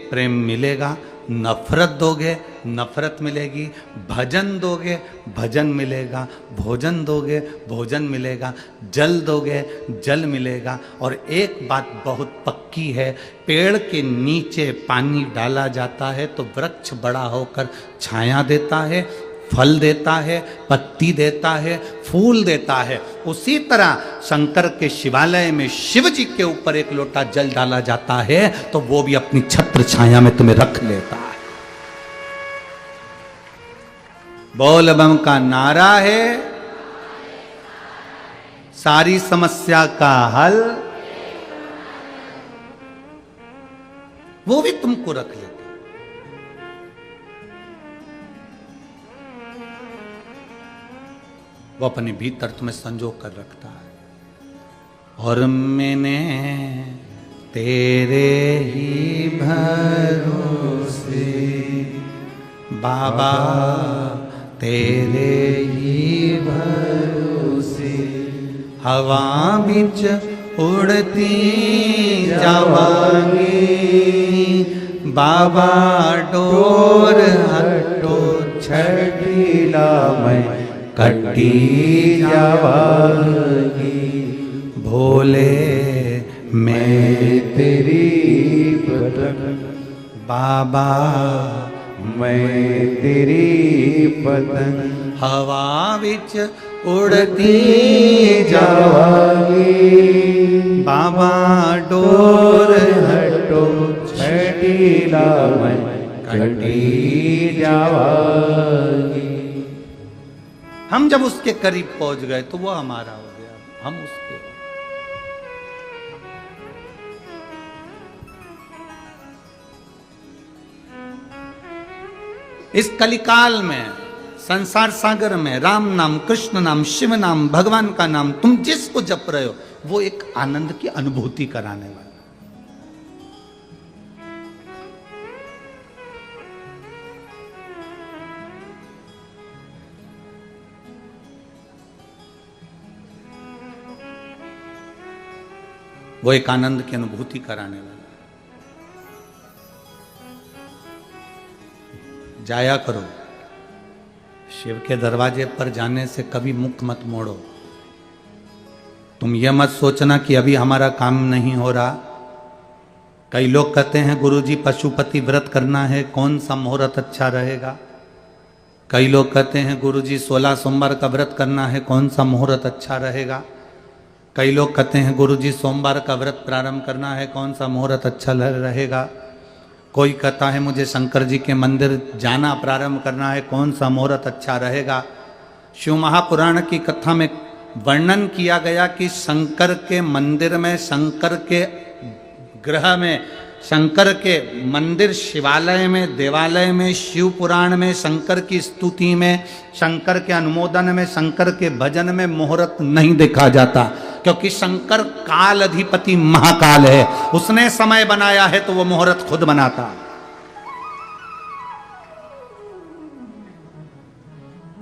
प्रेम मिलेगा। नफरत दोगे, नफरत मिलेगी। भजन दोगे, भजन मिलेगा। भोजन दोगे, भोजन मिलेगा। जल दोगे, जल मिलेगा। और एक बात बहुत पक्की है, पेड़ के नीचे पानी डाला जाता है तो वृक्ष बड़ा होकर छाया देता है, फल देता है, पत्ती देता है, फूल देता है। उसी तरह शंकर के शिवालय में शिव जी के ऊपर एक लोटा जल डाला जाता है तो वो भी अपनी छत्र छाया में तुम्हें रख लेता है। बोल बम का नारा है, सारी समस्या का हल वो भी तुमको रख लेते। वो अपने भीतर तुम्हें संजो कर रखता है। और मैंने तेरे ही भरोसे बाबा, तेरे ही भरोसे हवा बिच उड़ती जावांगी बाबा, डोर हटो छठीला मैं कटी जावांगी। भोले मैं तेरी पतंग बाबा, मैं तेरी पतंग हवा विच उड़ती जावांगी बाबा, डोर हटो छठीला मैं कटी जावांगी। हम जब उसके करीब पहुंच गए तो वो हमारा हो गया, हम उसके। इस कलिकाल में, संसार सागर में राम नाम, कृष्ण नाम, शिव नाम, भगवान का नाम तुम जिसको जप रहे हो वो एक आनंद की अनुभूति कराने वाला। वो एक आनंद की अनुभूति कराने वाला। जाया करो, शिव के दरवाजे पर जाने से कभी मुख मत मोड़ो। तुम ये मत सोचना कि अभी हमारा काम नहीं हो रहा। कई लोग कहते हैं गुरुजी पशुपति व्रत करना है, कौन सा मुहूर्त अच्छा रहेगा। कई लोग कहते हैं गुरुजी 16 सोमवार का व्रत करना है, कौन सा मुहूर्त अच्छा रहेगा। कई लोग कहते हैं गुरुजी सोमवार का व्रत प्रारंभ करना है, कौन सा मुहूर्त अच्छा रहेगा। कोई कहता है मुझे शंकर जी के मंदिर जाना प्रारंभ करना है, कौन सा मुहूर्त अच्छा रहेगा। शिव महापुराण की कथा में वर्णन किया गया कि शंकर के मंदिर में, शंकर के ग्रह में, शंकर के मंदिर शिवालय में, देवालय में, शिव पुराण में, शंकर की स्तुति में, शंकर के अनुमोदन में, शंकर के भजन में मुहूर्त नहीं देखा जाता, क्योंकि शंकर काल अधिपति महाकाल है। उसने समय बनाया है तो वो मुहूर्त खुद बनाता।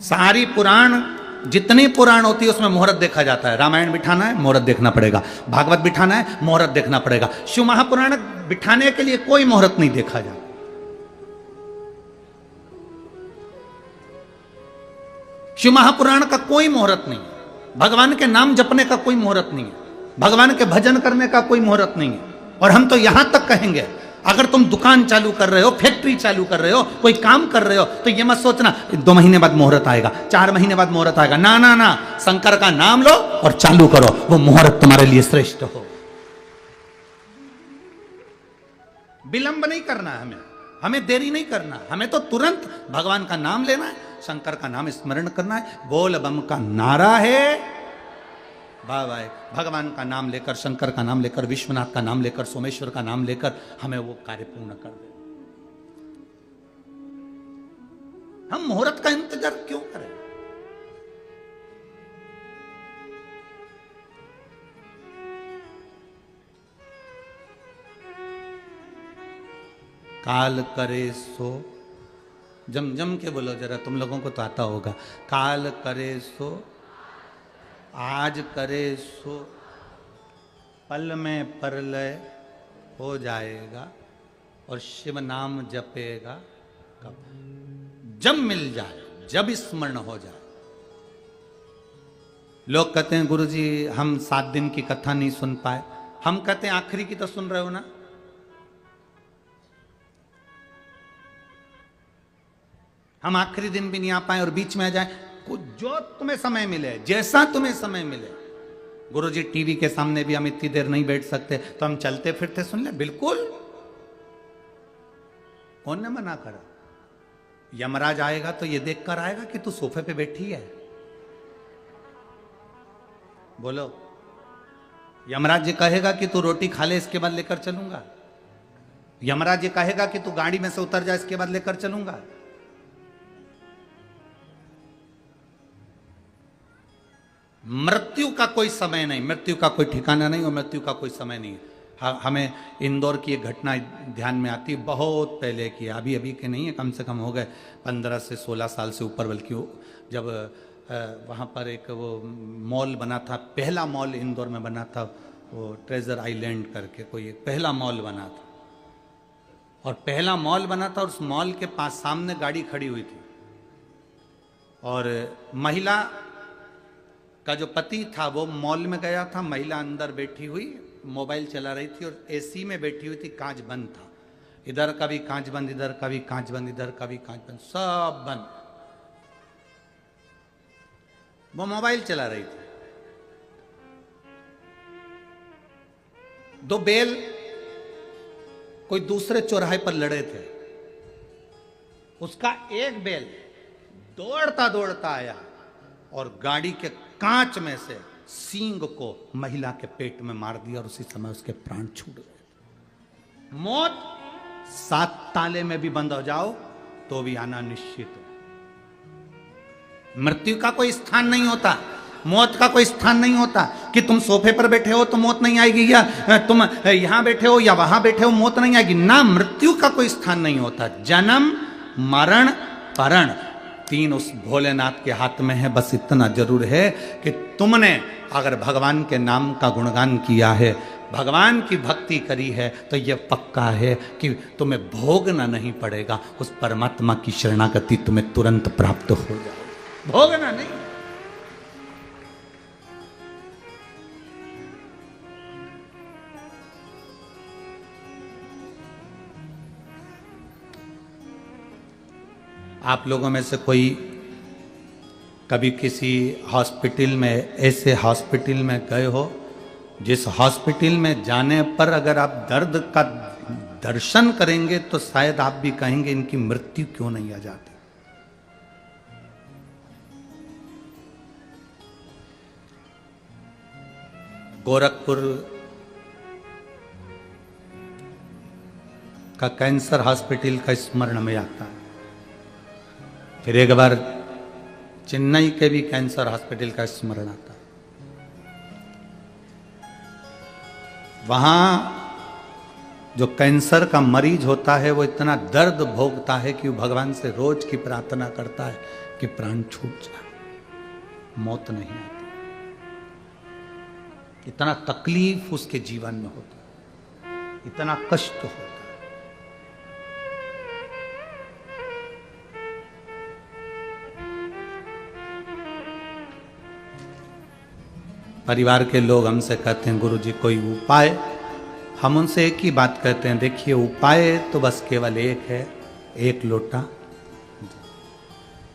सारी पुराण, जितनी पुराण होती है उसमें मुहूर्त देखा जाता है। रामायण बिठाना है मुहूर्त देखना पड़ेगा, भागवत बिठाना है मुहूर्त देखना पड़ेगा। शिव महापुराण बिठाने के लिए कोई मुहूर्त नहीं देखा जाता। शिव महापुराण का कोई मुहूर्त नहीं है। भगवान के नाम जपने का कोई मुहूर्त नहीं है, भगवान के भजन करने का कोई मुहूर्त नहीं है। और हम तो यहां तक कहेंगे, अगर तुम दुकान चालू कर रहे हो, फैक्ट्री चालू कर रहे हो, कोई काम कर रहे हो, तो ये मत सोचना 2 महीने बाद मुहूर्त आएगा, 4 महीने बाद मुहूर्त आएगा। ना ना ना, शंकर का नाम लो और चालू करो, वो मुहूर्त तुम्हारे लिए श्रेष्ठ हो। विलंब नहीं करना है हमें देरी नहीं करना, हमें तो तुरंत भगवान का नाम लेना है, शंकर का नाम स्मरण करना है। बोल बम का नारा है, वाह, भगवान का नाम लेकर, शंकर का नाम लेकर, विश्वनाथ का नाम लेकर, सोमेश्वर का नाम लेकर हमें वो कार्य पूर्ण कर दे। हम मुहूर्त का इंतजार क्यों करें? काल करे सो, जम के बोलो जरा, तुम लोगों को तो आता होगा। काल करे सो, आज करे सो, पल में परलय हो जाएगा, और शिव नाम जपेगा कब? जब मिल जाए, जब स्मरण हो जाए। लोग कहते हैं गुरुजी हम 7 दिन की कथा नहीं सुन पाए। हम कहते हैं आखिरी की तो सुन रहे हो ना। हम आखिरी दिन भी नहीं आ पाए और बीच में आ जाए, जो तुम्हें समय मिले, जैसा तुम्हें समय मिले। गुरुजी टीवी के सामने भी हम इतनी देर नहीं बैठ सकते, तो हम चलते फिरते सुन ले, बिल्कुल, कौन ने मना करा? यमराज आएगा तो ये देखकर आएगा कि तू सोफे पे बैठी है? बोलो। यमराज जी कहेगा कि तू रोटी खा ले, इसके बाद लेकर चलूंगा? यमराज जी कहेगा कि तू गाड़ी में से उतर जा, इसके बाद लेकर चलूंगा? मृत्यु का कोई समय नहीं, मृत्यु का कोई ठिकाना नहीं और मृत्यु का कोई समय नहीं। हमें इंदौर की एक घटना ध्यान में आती है, बहुत पहले की, अभी अभी के नहीं है, कम से कम हो गए 15 से 16 साल से ऊपर, बल्कि जब वहाँ पर एक वो मॉल बना था, पहला मॉल इंदौर में बना था, वो ट्रेजर आइलैंड करके कोई एक पहला मॉल बना था। और पहला मॉल बना था और उस मॉल के पास सामने गाड़ी खड़ी हुई थी और महिला का जो पति था वो मॉल में गया था, महिला अंदर बैठी हुई मोबाइल चला रही थी और एसी में बैठी हुई थी, कांच बंद था, इधर का भी कांच बंद, इधर का भी कांच बंद, इधर का भी कांच बंद, सब बंद। वो मोबाइल चला रही थी। दो बैल कोई दूसरे चौराहे पर लड़े थे, उसका एक बैल दौड़ता दौड़ता आया और गाड़ी के कांच में से सींग को महिला के पेट में मार दिया और उसी समय उसके प्राण छूट गए। मौत 7 ताले में भी बंद हो जाओ तो भी आना निश्चित है। मृत्यु का कोई स्थान नहीं होता, मौत का कोई स्थान नहीं होता कि तुम सोफे पर बैठे हो तो मौत नहीं आएगी, या तुम यहां बैठे हो या वहां बैठे हो मौत नहीं आएगी ना। मृत्यु का कोई स्थान नहीं होता। जन्म, मरण, परण, 3 उस भोलेनाथ के हाथ में है। बस इतना जरूर है कि तुमने अगर भगवान के नाम का गुणगान किया है, भगवान की भक्ति करी है, तो यह पक्का है कि तुम्हें भोगना नहीं पड़ेगा, उस परमात्मा की शरणागति तुम्हें तुरंत प्राप्त हो जाएगी, भोगना नहीं। आप लोगों में से कोई कभी किसी हॉस्पिटल में, ऐसे हॉस्पिटल में गए हो जिस हॉस्पिटल में जाने पर अगर आप दर्द का दर्शन करेंगे तो शायद आप भी कहेंगे इनकी मृत्यु क्यों नहीं आ जाती। गोरखपुर का कैंसर हॉस्पिटल का स्मरण में आता है। फिर एक बार चेन्नई के भी कैंसर हॉस्पिटल का स्मरण आता है। वहां जो कैंसर का मरीज होता है वो इतना दर्द भोगता है कि वो भगवान से रोज की प्रार्थना करता है कि प्राण छूट जाए, मौत नहीं आती। इतना तकलीफ उसके जीवन में होता है, इतना कष्ट होता है। परिवार के लोग हमसे कहते हैं गुरु जी कोई उपाय। हम उनसे एक ही बात कहते हैं, देखिए उपाय तो बस केवल एक है, 1 लोटा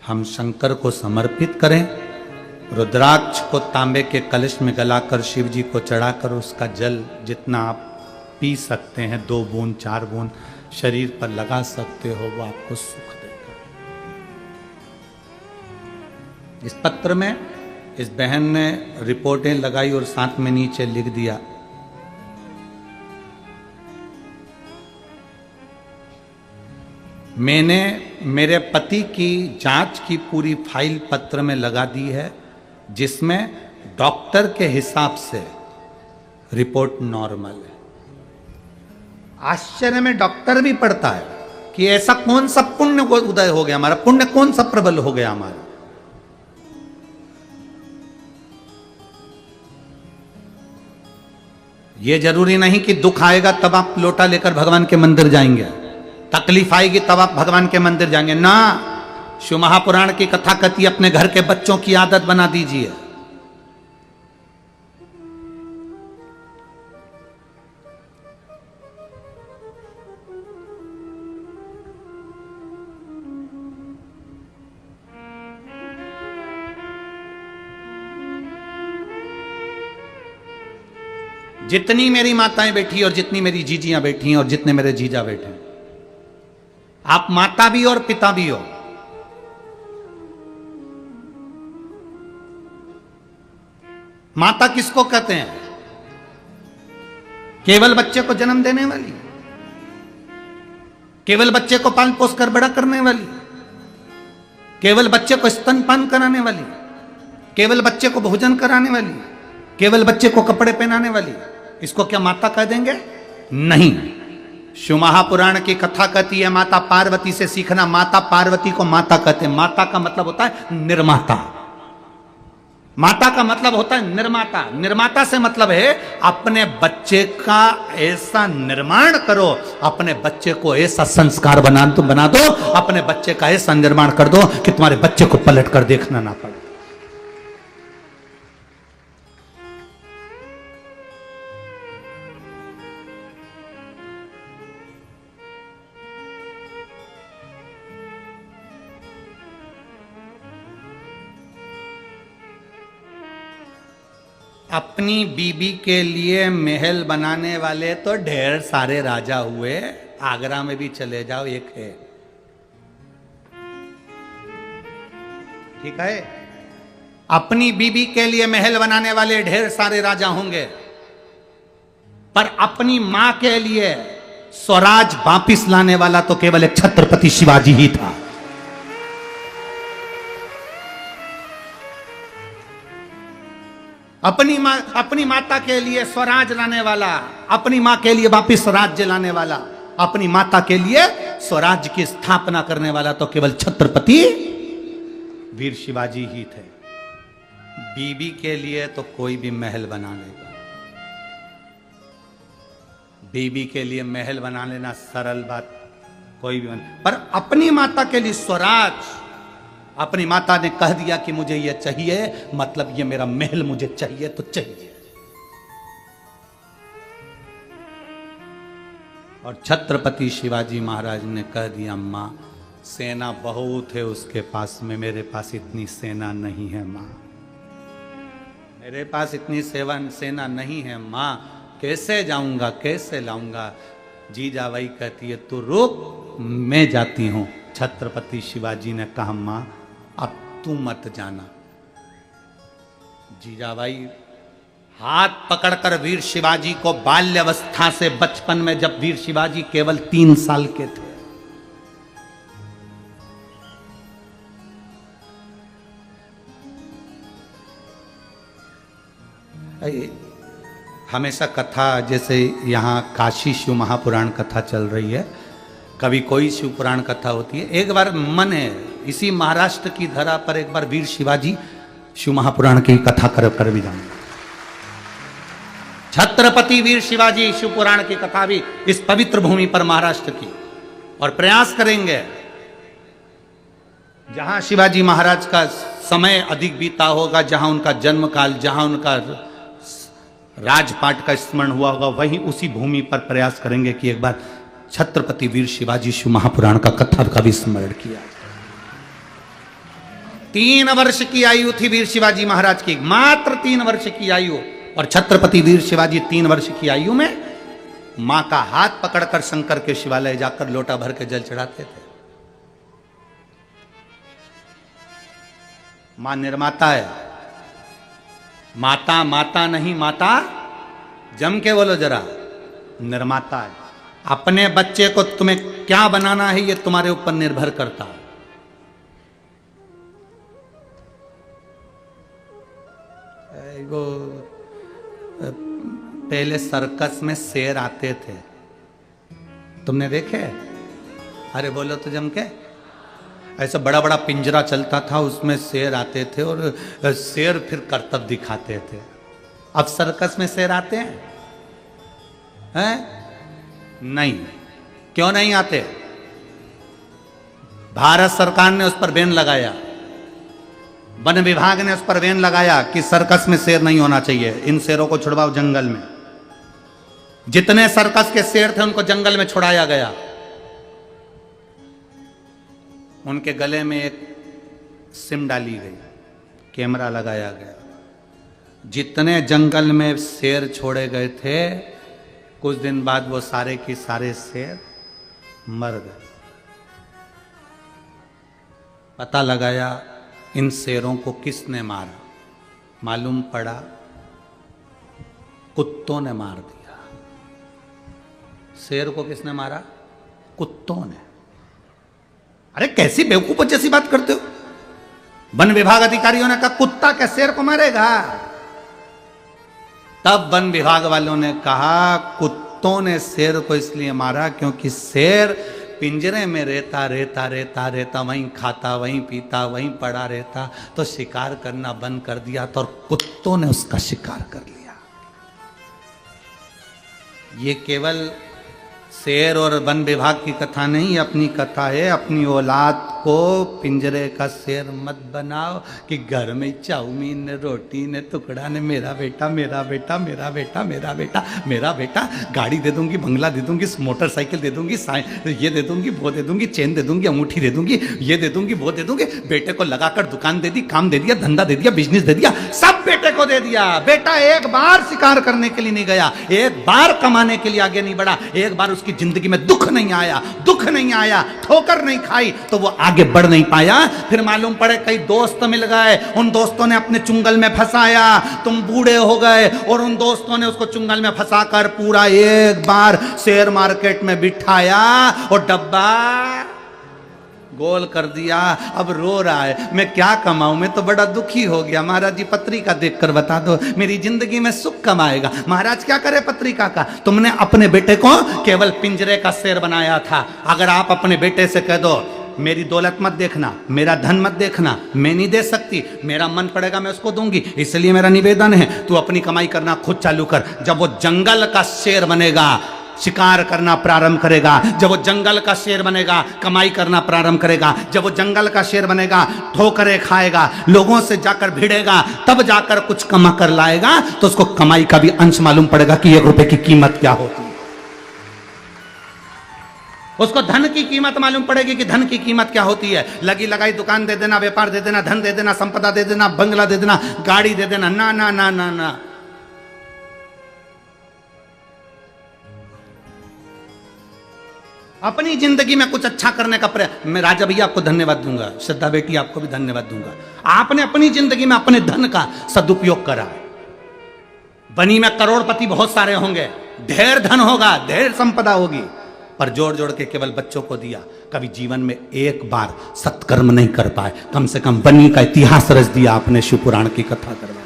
हम शंकर को समर्पित करें, रुद्राक्ष को तांबे के कलश में गलाकर शिव जी को चढ़ाकर उसका जल जितना आप पी सकते हैं, 2 बूंद 4 बूंद शरीर पर लगा सकते हो, वो आपको सुख देगा। इस पत्र में इस बहन ने रिपोर्टें लगाई और साथ में नीचे लिख दिया, मैंने मेरे पति की जांच की पूरी फाइल पत्र में लगा दी है, जिसमें डॉक्टर के हिसाब से रिपोर्ट नॉर्मल है। आश्चर्य में डॉक्टर भी पढ़ता है कि ऐसा कौन सा पुण्य को उदय हो गया हमारा, पुण्य कौन सा प्रबल हो गया हमारा। यह जरूरी नहीं कि दुख आएगा तब आप लोटा लेकर भगवान के मंदिर जाएंगे, तकलीफ आएगी तब आप भगवान के मंदिर जाएंगे ना। शिव महापुराण की कथा कहती अपने घर के बच्चों की आदत बना दीजिए। जितनी मेरी माताएं बैठी और जितनी मेरी जीजियां बैठी और जितने मेरे जीजा बैठे, आप माता भी और पिता भी हो, माता किसको कहते हैं? केवल बच्चे को जन्म देने वाली, केवल बच्चे को पाल पोस कर बड़ा करने वाली, केवल बच्चे को स्तनपान कराने वाली, केवल बच्चे को भोजन कराने वाली, केवल बच्चे को कपड़े पहनाने वाली, इसको क्या माता कह देंगे? नहीं। शिव महापुराण की कथा कहती है माता पार्वती से सीखना, माता पार्वती को माता कहते हैं। माता का मतलब होता है निर्माता, माता का मतलब होता है निर्माता। निर्माता से मतलब है अपने बच्चे का ऐसा निर्माण करो, अपने बच्चे को ऐसा संस्कार बना दो, अपने बच्चे का ऐसा निर्माण कर दो कि तुम्हारे बच्चे को पलट कर देखना ना पड़े। अपनी बीबी के लिए महल बनाने वाले तो ढेर सारे राजा हुए, आगरा में भी चले जाओ एक है, ठीक है। अपनी बीबी के लिए महल बनाने वाले ढेर सारे राजा होंगे, पर अपनी मां के लिए स्वराज वापिस लाने वाला तो केवल एक छत्रपति शिवाजी ही था। अपनी माता के लिए स्वराज लाने वाला, अपनी मां के लिए वापिस राज्य लाने वाला, अपनी माता के लिए स्वराज्य की स्थापना करने वाला तो केवल छत्रपति वीर शिवाजी ही थे। बीबी के लिए तो कोई भी महल बना लेगा, बीबी के लिए महल बना लेना सरल बात, कोई भी पर अपनी माता के लिए स्वराज, अपनी माता ने कह दिया कि मुझे ये चाहिए, मतलब ये मेरा महल मुझे चाहिए तो चाहिए। और छत्रपति शिवाजी महाराज ने कह दिया मां सेना बहुत है उसके पास में, मेरे पास इतनी सेना नहीं है मां, मेरे पास इतनी सेना नहीं है मां, कैसे जाऊंगा कैसे लाऊंगा। जीजाबाई कहती है तू रुक मैं जाती हूं। छत्रपति शिवाजी ने कहा मां अब तू मत जाना। जीजाबाई हाथ पकड़कर वीर शिवाजी को बाल्यावस्था से, बचपन में जब वीर शिवाजी केवल 3 साल के थे, हमेशा कथा जैसे यहाँ काशी शिव महापुराण कथा चल रही है, कभी कोई शिव पुराण कथा होती है, एक बार मन है इसी महाराष्ट्र की धरा पर एक बार वीर शिवाजी शिव महापुराण की कथा कर भी जाऊंगा। छत्रपति वीर शिवाजी शिव पुराण की कथा भी इस पवित्र भूमि पर महाराष्ट्र की, और प्रयास करेंगे जहां शिवाजी महाराज का समय अधिक बीता होगा, जहां उनका जन्म काल, जहां उनका राजपाट का स्मरण हुआ होगा, वहीं उसी भूमि पर प्रयास करेंगे कि एक बार छत्रपति वीर शिवाजी शिव महापुराण का कथा का भी स्मरण किया। 3 वर्ष की आयु थी वीर शिवाजी महाराज की, मात्र 3 वर्ष की आयु, और छत्रपति वीर शिवाजी 3 वर्ष की आयु में मां का हाथ पकड़कर शंकर के शिवालय जाकर लोटा भर के जल चढ़ाते थे। मां निर्माता है, माता माता नहीं, माता जम के बोलो जरा, निर्माता है। अपने बच्चे को तुम्हें क्या बनाना है ये तुम्हारे ऊपर निर्भर करता है। वो पहले सर्कस में शेर आते थे, तुमने देखे? अरे बोलो तो जम के, ऐसा बड़ा बड़ा पिंजरा चलता था, उसमें शेर आते थे और शेर फिर करतब दिखाते थे। अब सर्कस में शेर आते हैं? नहीं। क्यों नहीं आते? भारत सरकार ने उस पर बैन लगाया, वन विभाग ने उस पर बैन लगाया कि सर्कस में शेर नहीं होना चाहिए, इन शेरों को छुड़वाओ जंगल में। जितने सर्कस के शेर थे उनको जंगल में छुड़ाया गया, उनके गले में एक सिम डाली गई, कैमरा लगाया गया। जितने जंगल में शेर छोड़े गए थे, कुछ दिन बाद वो सारे के सारे शेर मर गए। पता लगाया इन शेरों को किसने मारा, मालूम पड़ा कुत्तों ने मार दिया। शेर को किसने मारा? कुत्तों ने। अरे कैसी बेवकूफ जैसी बात करते हो। वन विभाग अधिकारियों ने कहा कुत्ता क्या शेर को मारेगा? तब वन विभाग वालों ने कहा कुत्तों ने शेर को इसलिए मारा क्योंकि शेर पिंजरे में रहता रहता रहता रहता, वहीं खाता, वहीं पीता, वहीं पड़ा रहता, तो शिकार करना बंद कर दिया तो, और कुत्तों ने उसका शिकार कर लिया। ये केवल शेर और वन विभाग की कथा नहीं, अपनी कथा है। अपनी औलाद को पिंजरे का शेर मत बनाओ कि घर में चाउमीन ने, रोटी ने, टुकड़ा ने, मेरा बेटा मेरा बेटा मेरा बेटा मेरा बेटा मेरा बेटा, गाड़ी दे दूंगी, बंगला दे दूंगी, मोटरसाइकिल दे दूंगी, ये दे दूंगी, वो दे दूंगी, चेन दे दूंगी, अंगूठी दे दूंगी, ये दे दूंगी, वो दे दूंगी। बेटे को लगाकर दुकान दे दी, काम दे दिया, धंधा दे दिया, बिजनेस दे दिया, सब बेटे को दे दिया। बेटा एक बार शिकार करने के लिए नहीं गया, एक बार कमाने के लिए आगे नहीं बढ़ा, एक बार उसकी जिंदगी में दुख नहीं आया, दुख नहीं आया, ठोकर नहीं खाई, तो वो आगे बढ़ नहीं पाया। फिर मालूम पड़े कई दोस्त मिल गए, उन दोस्तों ने अपने चुंगल में फंसाया, तुम बूढ़े हो गए, और उन दोस्तों ने उसको चुंगल में फंसाकर पूरा एक बार शेयर मार्केट में बिठाया और डब्बा गोल कर दिया। अब रो रहा है, मैं क्या कमाऊं, मैं तो बड़ा दुखी हो गया। महाराज जी पत्रिका देखकर बता दो, मेरी जिंदगी में सुख कमाएगा। महाराज क्या करे पत्रिका का? तुमने अपने बेटे को केवल पिंजरे का शेर बनाया था। अगर आप अपने बेटे से कह दो मेरी दौलत मत देखना, मेरा धन मत देखना, मैं नहीं दे सकती, मेरा मन पड़ेगा मैं उसको दूंगी, इसलिए मेरा निवेदन है तू अपनी कमाई करना खुद चालू कर। जब वो जंगल का शेर बनेगा, शिकार करना प्रारंभ करेगा, जब वो जंगल का शेर बनेगा, कमाई करना प्रारंभ करेगा, जब वो जंगल का शेर बनेगा, ठोकरें खाएगा, लोगों से जाकर भिड़ेगा, तब जाकर कुछ कमा कर लाएगा, तो उसको कमाई का भी अंश मालूम पड़ेगा कि 1 रुपए की कीमत क्या होती है। उसको धन की कीमत मालूम पड़ेगी कि धन की कीमत क्या होती है। लगी लगाई दुकान दे देना, व्यापार दे देना, धन दे देना, संपदा दे देना, बंगला दे देना, गाड़ी दे देना, ना ना ना ना ना। अपनी जिंदगी में कुछ अच्छा करने का प्रयास। मैं राजा भैया आपको धन्यवाद दूंगा, श्रद्धा बेटी आपको भी धन्यवाद दूंगा। आपने अपनी जिंदगी में अपने धन का सदुपयोग करा। बनी में करोड़पति बहुत सारे होंगे, ढेर धन होगा, ढेर संपदा होगी, पर जोड़ जोड़ के केवल बच्चों को दिया। कभी जीवन में एक बार सत्कर्म नहीं कर पाए। कम से कम बनी का इतिहास रच दिया आपने, शिव पुराण की कथा करवा।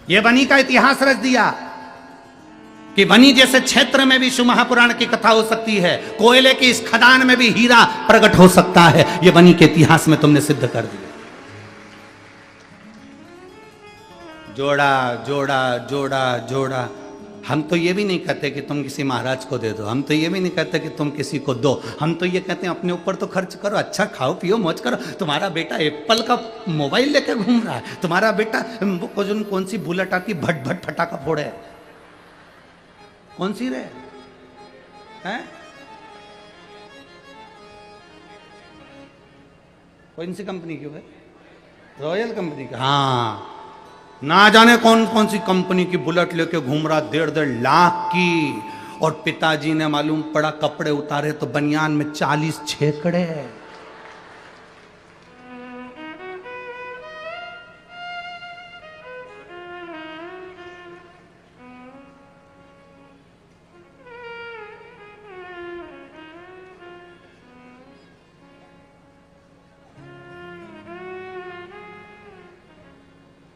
ये बनी का इतिहास रच दिया कि बनी जैसे क्षेत्र में भी शिव महापुराण की कथा हो सकती है, कोयले की इस खदान में भी हीरा प्रकट हो सकता है। ये बनी के इतिहास में तुमने सिद्ध कर दिया। जोड़ा जोड़ा जोड़ा जोड़ा। हम तो ये भी नहीं कहते कि तुम किसी महाराज को दे दो, हम तो ये भी नहीं कहते कि तुम किसी को दो, हम तो ये कहते हैं अपने ऊपर तो खर्च करो, अच्छा खाओ पियो मौज करो। तुम्हारा बेटा एप्पल का मोबाइल लेकर घूम रहा है, तुम्हारा बेटा कौन सी बुलेट आती भट भट फटाका फोड़े, कौन सी रे हैं, कौन सी कंपनी की है? रॉयल कंपनी का। हाँ, ना जाने कौन कौन सी कंपनी की बुलेट लेके घूम रहा, 1.5 लाख की। और पिताजी ने मालूम पड़ा कपड़े उतारे तो बनियान में 40 छेकड़े।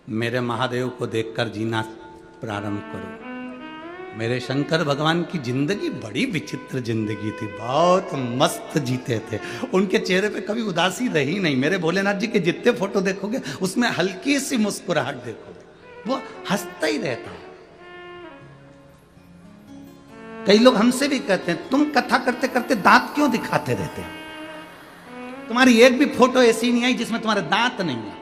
मेरे महादेव को देखकर जीना प्रारंभ करो। मेरे शंकर भगवान की जिंदगी बड़ी विचित्र जिंदगी थी, बहुत मस्त जीते थे। उनके चेहरे पे कभी उदासी रही नहीं। मेरे भोलेनाथ जी के जितने फोटो देखोगे उसमें हल्की सी मुस्कुराहट देखोगे, वो हंसता ही रहता है। कई लोग हमसे भी कहते हैं तुम कथा करते करते दांत क्यों दिखाते रहते हो? तुम्हारी एक भी फोटो ऐसी नहीं आई जिसमें तुम्हारे दांत नहीं है।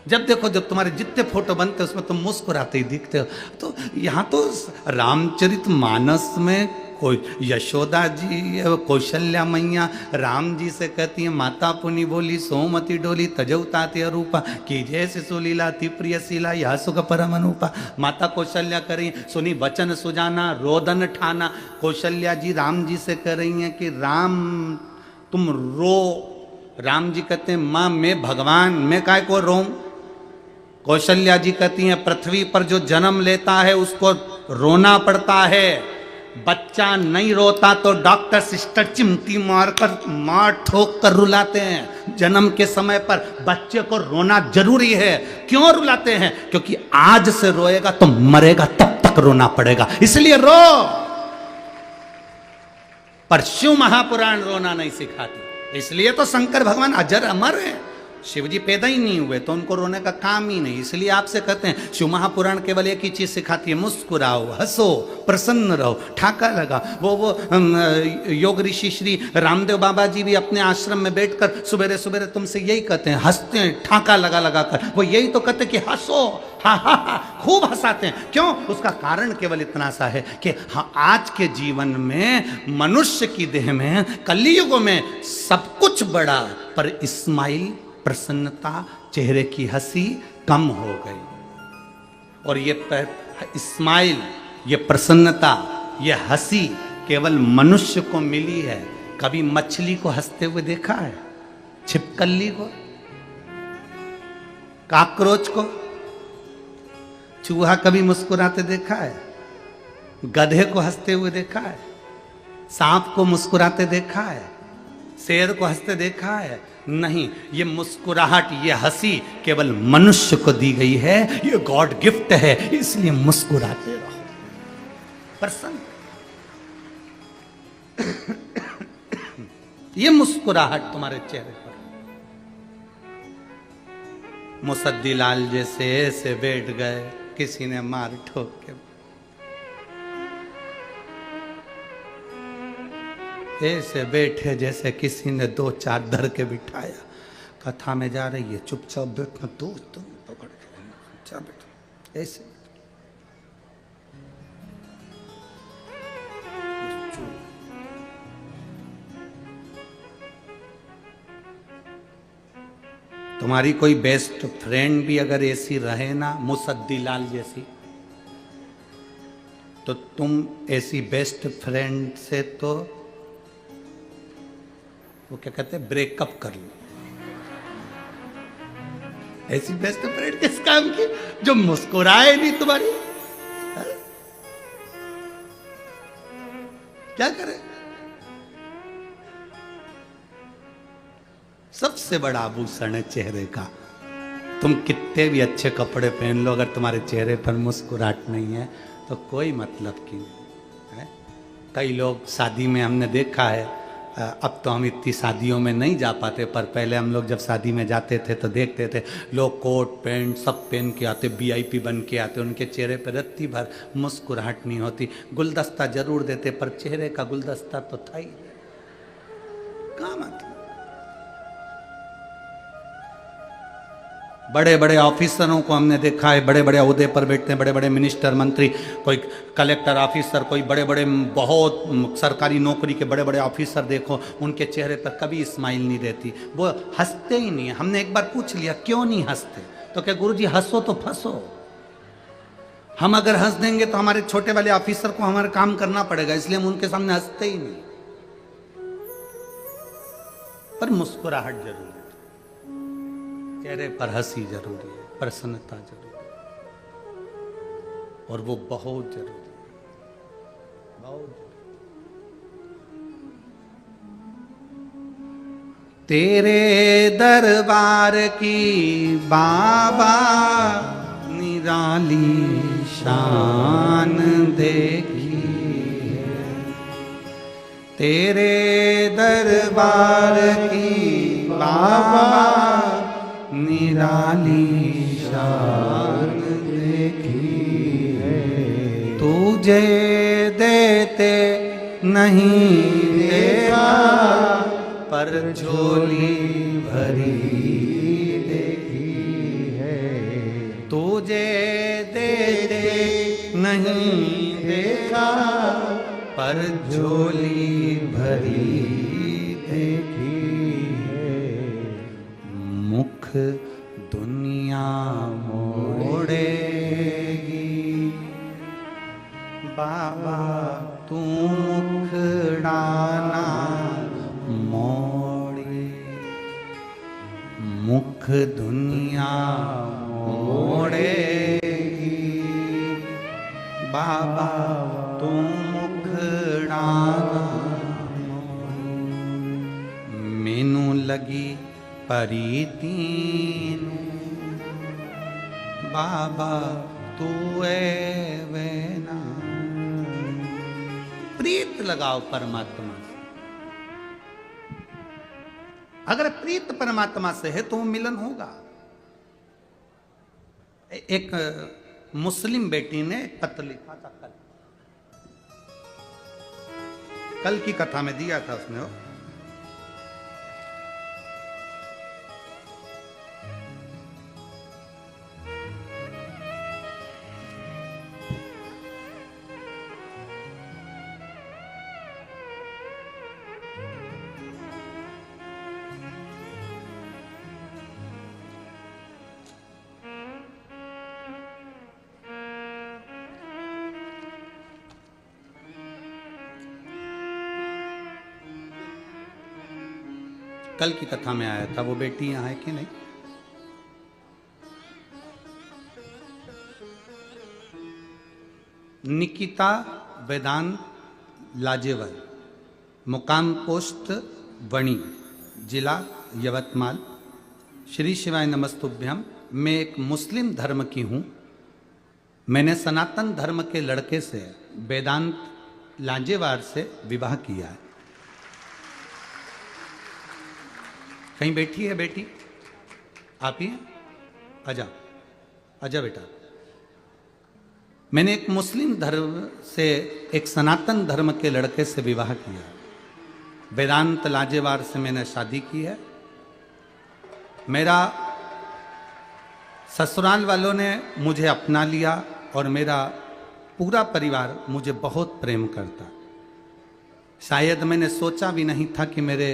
जब देखो, जब तुम्हारे जितने फोटो बनते उसमें तुम मुस्कुराते ही दिखते हो। तो यहाँ तो रामचरित मानस में कोई यशोदा जी, कौशल्या मैया राम जी से कहती है माता पुनि बोली सोमति डोली तजौताते रूपा की जैसे सुलीला ती प्रिय शीला यह सुख परम अनुपा। माता कौशल्या कर रही सुनी वचन सुजाना रोदन ठाना। कौशल्या जी राम जी से कह रही हैं कि राम तुम रो। राम जी कहते हैं माँ मैं भगवान, मैं काय को रोऊं? कौशल्या जी कहती हैं पृथ्वी पर जो जन्म लेता है उसको रोना पड़ता है, बच्चा नहीं रोता तो डॉक्टर सिस्टर चिमटी मारकर मार ठोक कर रुलाते हैं। जन्म के समय पर बच्चे को रोना जरूरी है। क्यों रुलाते हैं? क्योंकि आज से रोएगा तो मरेगा तब तक रोना पड़ेगा, इसलिए रो। पर शिव महापुराण रोना नहीं सिखाती, इसलिए तो शंकर भगवान अजर अमर है। शिव जी पैदा ही नहीं हुए तो उनको रोने का काम ही नहीं। इसलिए आपसे कहते हैं शिव महापुराण केवल एक ही चीज सिखाती है, मुस्कुराओ, हंसो, प्रसन्न रहो, ठाका लगा। वो योग ऋषि श्री रामदेव बाबा जी भी अपने आश्रम में बैठकर सुबेरे सुबेरे तुमसे यही कहते हैं, हंसते हैं ठाका लगा लगा कर। वो यही तो कहते हैं कि हंसो, हा हा हा, खूब हंसाते हैं। क्यों? उसका कारण केवल इतना सा है कि हाँ, आज के जीवन में मनुष्य की देह में कलयुग में सब कुछ बड़ा, पर स्माइल, प्रसन्नता, चेहरे की हंसी कम हो गई। और ये स्माइल, ये प्रसन्नता, ये हंसी केवल मनुष्य को मिली है। कभी मछली को हंसते हुए देखा है? छिपकली को, कॉकरोच को, चूहा कभी मुस्कुराते देखा है? गधे को हंसते हुए देखा है? सांप को मुस्कुराते देखा है? शेर को हंसते देखा है? नहीं। ये मुस्कुराहट, ये हंसी केवल मनुष्य को दी गई है, ये गॉड गिफ्ट है, इसलिए मुस्कुराते रहो, प्रसन्न। ये मुस्कुराहट तुम्हारे चेहरे पर। मुसद्दी लाल जैसे ऐसे बैठ गए, किसी ने मार ठोक के, ऐसे बैठे जैसे किसी ने दो चार धर के बिठाया। कथा में जा रही है, चुपचाप बैठना, दोस्त पकड़ के बैठो, ऐसे। तुम्हारी कोई बेस्ट फ्रेंड भी अगर ऐसी रहे ना, मुसद्दी लाल जैसी, तो तुम ऐसी बेस्ट फ्रेंड से तो वो क्या कहते हैं, ब्रेकअप कर लो। ऐसी बेस्ट फ्रेंड किस काम की जो मुस्कुराए नहीं तुम्हारी? है? क्या करे? सबसे बड़ा आभूषण है चेहरे का। तुम कितने भी अच्छे कपड़े पहन लो, अगर तुम्हारे चेहरे पर मुस्कुराहट नहीं है तो कोई मतलब की नहीं है। कई लोग शादी में हमने देखा है, अब तो हम इतनी शादियों में नहीं जा पाते, पर पहले हम लोग जब शादी में जाते थे तो देखते थे लोग कोट पैंट सब पहन के आते, वीआईपी बन के आते, उनके चेहरे पर रत्ती भर मुस्कुराहट नहीं होती। गुलदस्ता जरूर देते पर चेहरे का गुलदस्ता तो था ही कहाँ। मतलब बड़े बड़े ऑफिसरों को हमने देखा है, बड़े बड़े ओहदे पर बैठते हैं, बड़े बड़े मिनिस्टर, मंत्री, कोई कलेक्टर ऑफिसर, कोई बड़े बड़े बहुत सरकारी नौकरी के बड़े बड़े ऑफिसर देखो, उनके चेहरे पर कभी स्माइल नहीं रहती, वो हंसते ही नहीं है। हमने एक बार पूछ लिया क्यों नहीं हंसते, तो क्या गुरुजी हंसो तो फंसो। हम अगर हंस देंगे तो हमारे छोटे वाले ऑफिसर को हमारा काम करना पड़ेगा, इसलिए हम उनके सामने हंसते ही नहीं। पर मुस्कुराहट जरूरी है, चेहरे पर हंसी जरूरी है, प्रसन्नता जरूरी है, और वो बहुत जरूरी है, बहुत जरूरी। तेरे दरबार की बाबा निराली शान देखी है, तेरे दरबार की बाबा निराली शान देखी है। तुझे देते नहीं देखा, पर झोली भरी देखी है। तुझे देते नहीं देखा, पर झोली भरी देखी है। मुख दुनिया मोड़ेगी, बाबा तू मुखड़ाना मोड़े। मुख दुनिया मोड़ेगी बाबा तू मुखड़ा मैनू लगी परीतीन बाबा तू वेना। प्रीत लगाओ परमात्मा से। अगर प्रीत परमात्मा से है तो मिलन होगा। एक मुस्लिम बेटी ने पत्र लिखा था कल की कथा में दिया था उसने। कल की कथा में आया था। वो बेटी यहां है कि नहीं? निकिता वेदांत लाजेवर, मुकाम पोस्ट वणी, जिला यवतमाल। श्री शिवाय नमस्तुभ्यम। मैं एक मुस्लिम धर्म की हूं। मैंने सनातन धर्म के लड़के से वेदांत लाजेवार से विवाह किया है। कहीं बैठी है बेटी? आप ही? आजा आजा बेटा। मैंने एक मुस्लिम धर्म से एक सनातन धर्म के लड़के से विवाह किया। वेदांत लाजेवार से मैंने शादी की है। मेरा ससुराल वालों ने मुझे अपना लिया और मेरा पूरा परिवार मुझे बहुत प्रेम करता। शायद मैंने सोचा भी नहीं था कि मेरे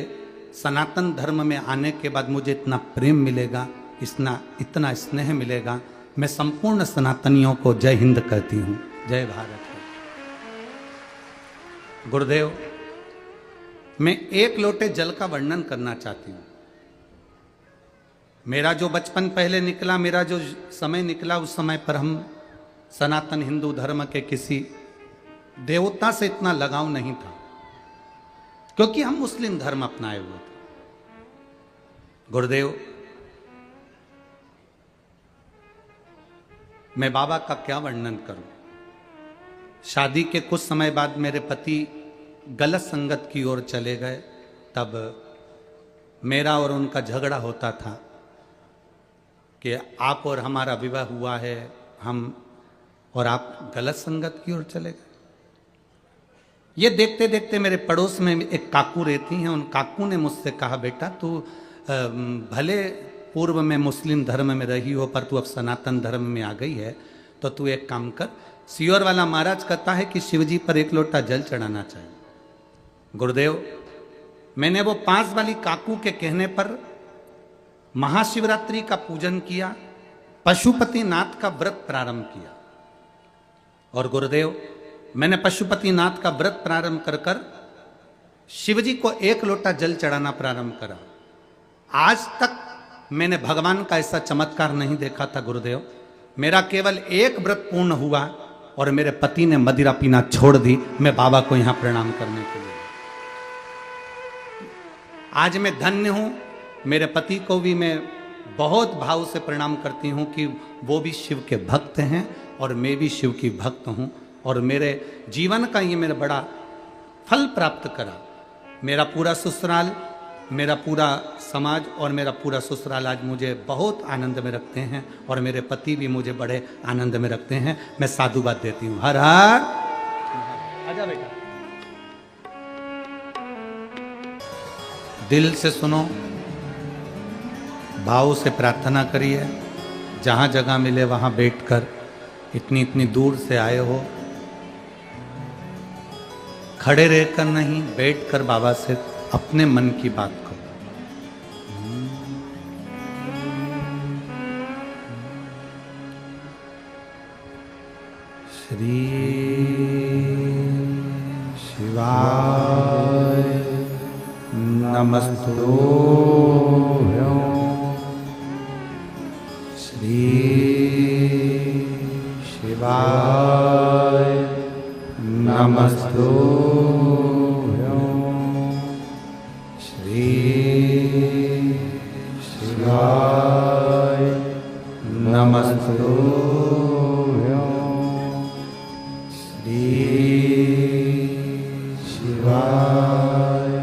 सनातन धर्म में आने के बाद मुझे इतना प्रेम मिलेगा, इतना स्नेह मिलेगा। मैं संपूर्ण सनातनियों को जय हिंद कहती हूँ, जय भारत। गुरुदेव, मैं एक लोटे जल का वर्णन करना चाहती हूँ। मेरा जो बचपन पहले निकला, मेरा जो समय निकला, उस समय पर हम सनातन हिंदू धर्म के किसी देवता से इतना लगाव नहीं था, क्योंकि हम मुस्लिम धर्म अपनाए हुए थे। गुरुदेव, मैं बाबा का क्या वर्णन करूं। शादी के कुछ समय बाद मेरे पति गलत संगत की ओर चले गए। तब मेरा और उनका झगड़ा होता था कि आप और हमारा विवाह हुआ है, हम और आप गलत संगत की ओर चले गए। ये देखते देखते मेरे पड़ोस में एक काकू रहती हैं। उन काकू ने मुझसे कहा, बेटा तू भले पूर्व में मुस्लिम धर्म में रही हो, पर तू अब सनातन धर्म में आ गई है, तो तू एक काम कर। सियोर वाला महाराज कहता है कि शिवजी पर एक लोटा जल चढ़ाना चाहिए। गुरुदेव, मैंने वो 5 वाली काकू के कहने पर महाशिवरात्रि का पूजन किया, पशुपतिनाथ का व्रत प्रारंभ किया। और गुरुदेव, मैंने पशुपतिनाथ का व्रत प्रारंभ कर कर शिवजी को एक लोटा जल चढ़ाना प्रारंभ करा। आज तक मैंने भगवान का ऐसा चमत्कार नहीं देखा था। गुरुदेव, मेरा केवल एक व्रत पूर्ण हुआ और मेरे पति ने मदिरा पीना छोड़ दी। मैं बाबा को यहां प्रणाम करने के लिए। आज मैं धन्य हूं। मेरे पति को भी मैं बहुत भाव से प्रणाम करती हूं कि वो भी शिव के भक्त हैं और मैं भी शिव की भक्त हूं। और मेरे जीवन का ये मेरा बड़ा फल प्राप्त करा। मेरा पूरा ससुराल, मेरा पूरा समाज और मेरा पूरा ससुराल आज मुझे बहुत आनंद में रखते हैं और मेरे पति भी मुझे बड़े आनंद में रखते हैं। मैं साधुवाद देती हूँ। हर हर। आजा बेटा। दिल से सुनो, भाव से प्रार्थना करिए। जहाँ जगह मिले वहाँ बैठकर, इतनी दूर से आए हो, खड़े रहकर नहीं, बैठकर बाबा से अपने मन की बात करो। श्री शिवाय नमस्तुभ्यं। श्री शिवाय नमस्तुभ्यं श्री शिवाय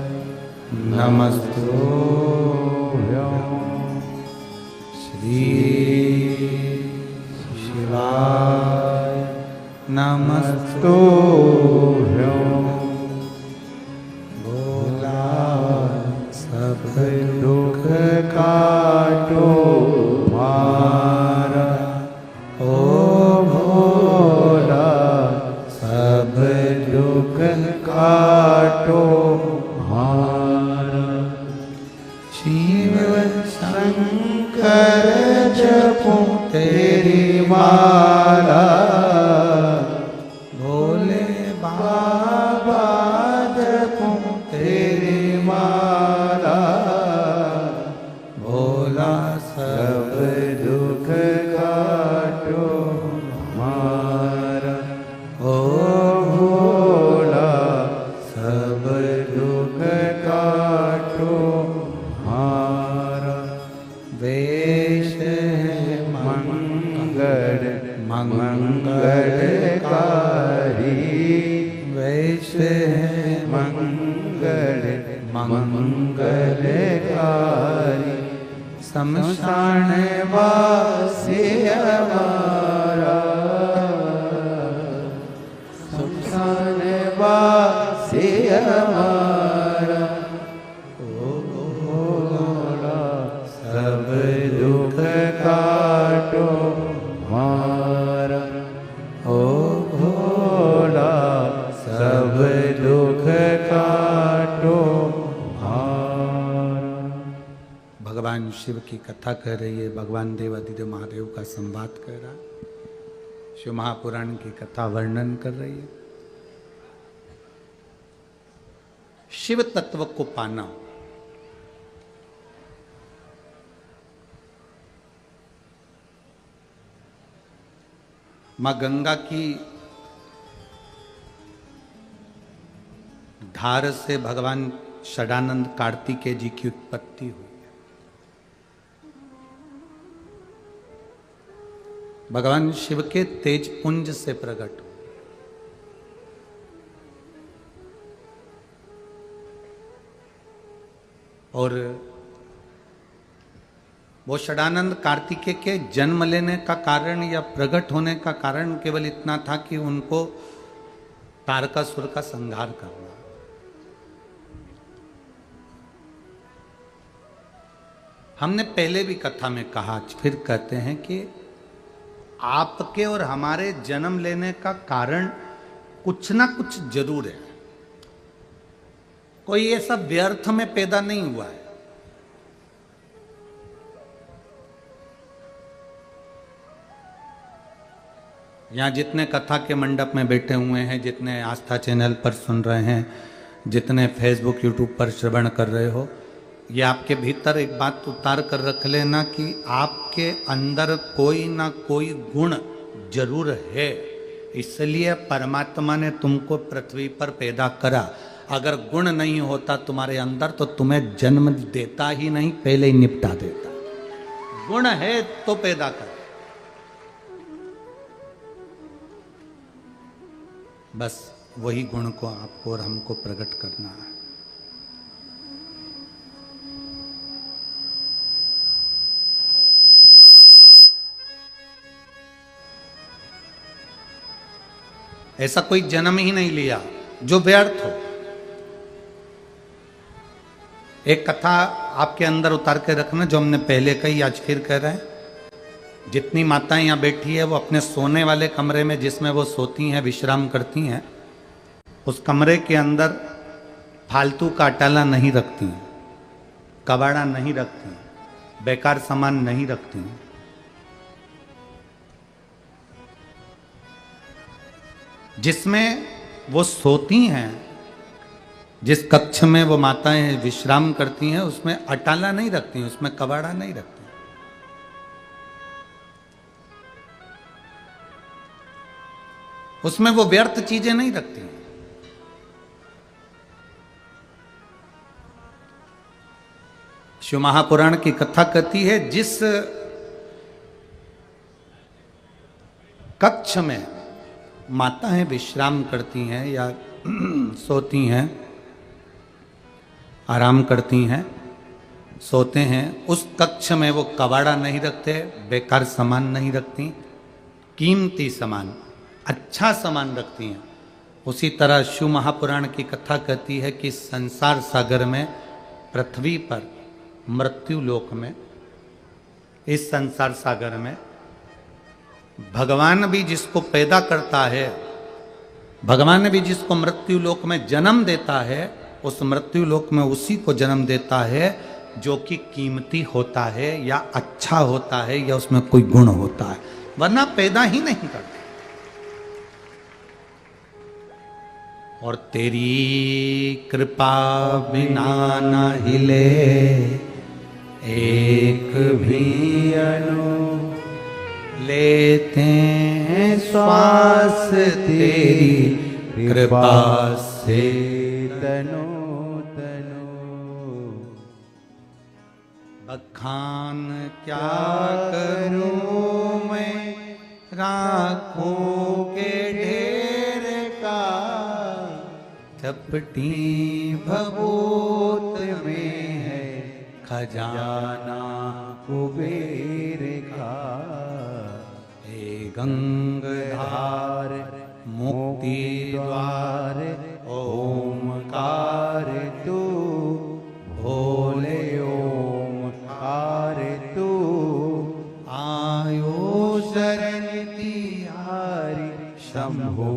नमस्तुभ्यं श्री शिवाय नमस्तुभ्यं भोला सब दुख काटो मारा ओ भोला सब दुख काटो मारा शिव शंकर जपो तेरी माला भोले बाबा जपो तेरी माला भोला सब दुख काटो मारा ओ भोला सब दुख काटो मारा वेश है मंगल मंगलकारी वेश है मंगल मंगलकारी शमशान वासी हमारा शमशान वासी हमारा ओ भोला सब दुख काटो मारा ओ भोला सब दुख काटो मारा। भगवान शिव की कथा कर रही है, भगवान देवादिदेव महादेव का संवाद कर रहा है, शिव महापुराण की कथा वर्णन कर रही है। शिव तत्व को पाना मां गंगा की धार से भगवान षडानंद कार्तिकेय जी की उत्पत्ति हुई। भगवान शिव के तेज पुंज से प्रकट हुए। और वो षडानंद कार्तिकेय के जन्म लेने का कारण या प्रकट होने का कारण केवल इतना था कि उनको तारकासुर का संहार करना। हमने पहले भी कथा में कहा, फिर कहते हैं कि आपके और हमारे जन्म लेने का कारण कुछ ना कुछ जरूर है। कोई ऐसा व्यर्थ में पैदा नहीं हुआ है। यहाँ जितने कथा के मंडप में बैठे हुए हैं, जितने आस्था चैनल पर सुन रहे हैं, जितने फेसबुक यूट्यूब पर श्रवण कर रहे हो, ये आपके भीतर एक बात उतार कर रख लेना कि आपके अंदर कोई ना कोई गुण जरूर है। इसलिए परमात्मा ने तुमको पृथ्वी पर पैदा करा। अगर गुण नहीं होता तुम्हारे अंदर तो तुम्हें जन्म देता ही नहीं, पहले ही निपटा देता। गुण है तो पैदा कर। बस वही गुण को आपको और हमको प्रकट करना है। ऐसा कोई जन्म ही नहीं लिया जो व्यर्थ हो। एक कथा आपके अंदर उतार के रखना, जो हमने पहले कही आज फिर कह रहे हैं। जितनी माताएं यहाँ बैठी है वो अपने सोने वाले कमरे में, जिसमें वो सोती हैं, विश्राम करती हैं, उस कमरे के अंदर फालतू का अटाला नहीं रखती हैं, कबाड़ा नहीं रखती हैं, बेकार सामान नहीं रखती हैं। जिसमें वो सोती हैं, जिस कक्ष में वो माताएं विश्राम करती हैं, उसमें अटाला नहीं रखती हैं, उसमें कबाड़ा नहीं रखती हैं। उसमें वो व्यर्थ चीजें नहीं रखती हैं। शिव महापुराण की कथा कहती है, जिस कक्ष में माताएं विश्राम करती हैं या सोती हैं, आराम करती हैं, सोते हैं, उस कक्ष में वो कबाड़ा नहीं रखते, बेकार सामान नहीं रखती, कीमती सामान, अच्छा सामान रखती हैं। उसी तरह शिव महापुराण की कथा कहती है कि संसार सागर में, पृथ्वी पर, मृत्यु लोक में, इस संसार सागर में भगवान भी जिसको पैदा करता है, भगवान भी जिसको मृत्यु लोक में जन्म देता है, उस मृत्यु लोक में उसी को जन्म देता है जो कि कीमती होता है या अच्छा होता है या उसमें कोई गुण होता है, वरना पैदा ही नहीं करता। और तेरी कृपा बिना न हिले एक भी अणु, लेते हैं श्वास तेरी कृपा से तनो तनो। बखान क्या करूं मैं राखों के ढेर का, चपटी भभूत में है खजाना कुबेर का। हे गंगाधार मुक्ति द्वार ओमकार तू, भोले ओमकार तू, आयो शरण तिहारी शंभु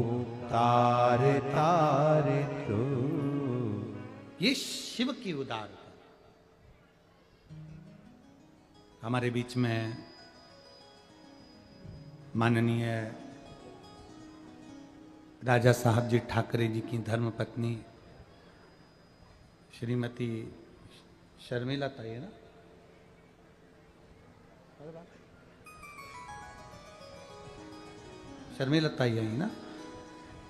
तार तार तू। ये शिव की उदारता। हमारे बीच में माननीय राजा साहब जी ठाकरे जी की धर्मपत्नी श्रीमती शर्मिला ताई है ना, शर्मिला ताई आई ना,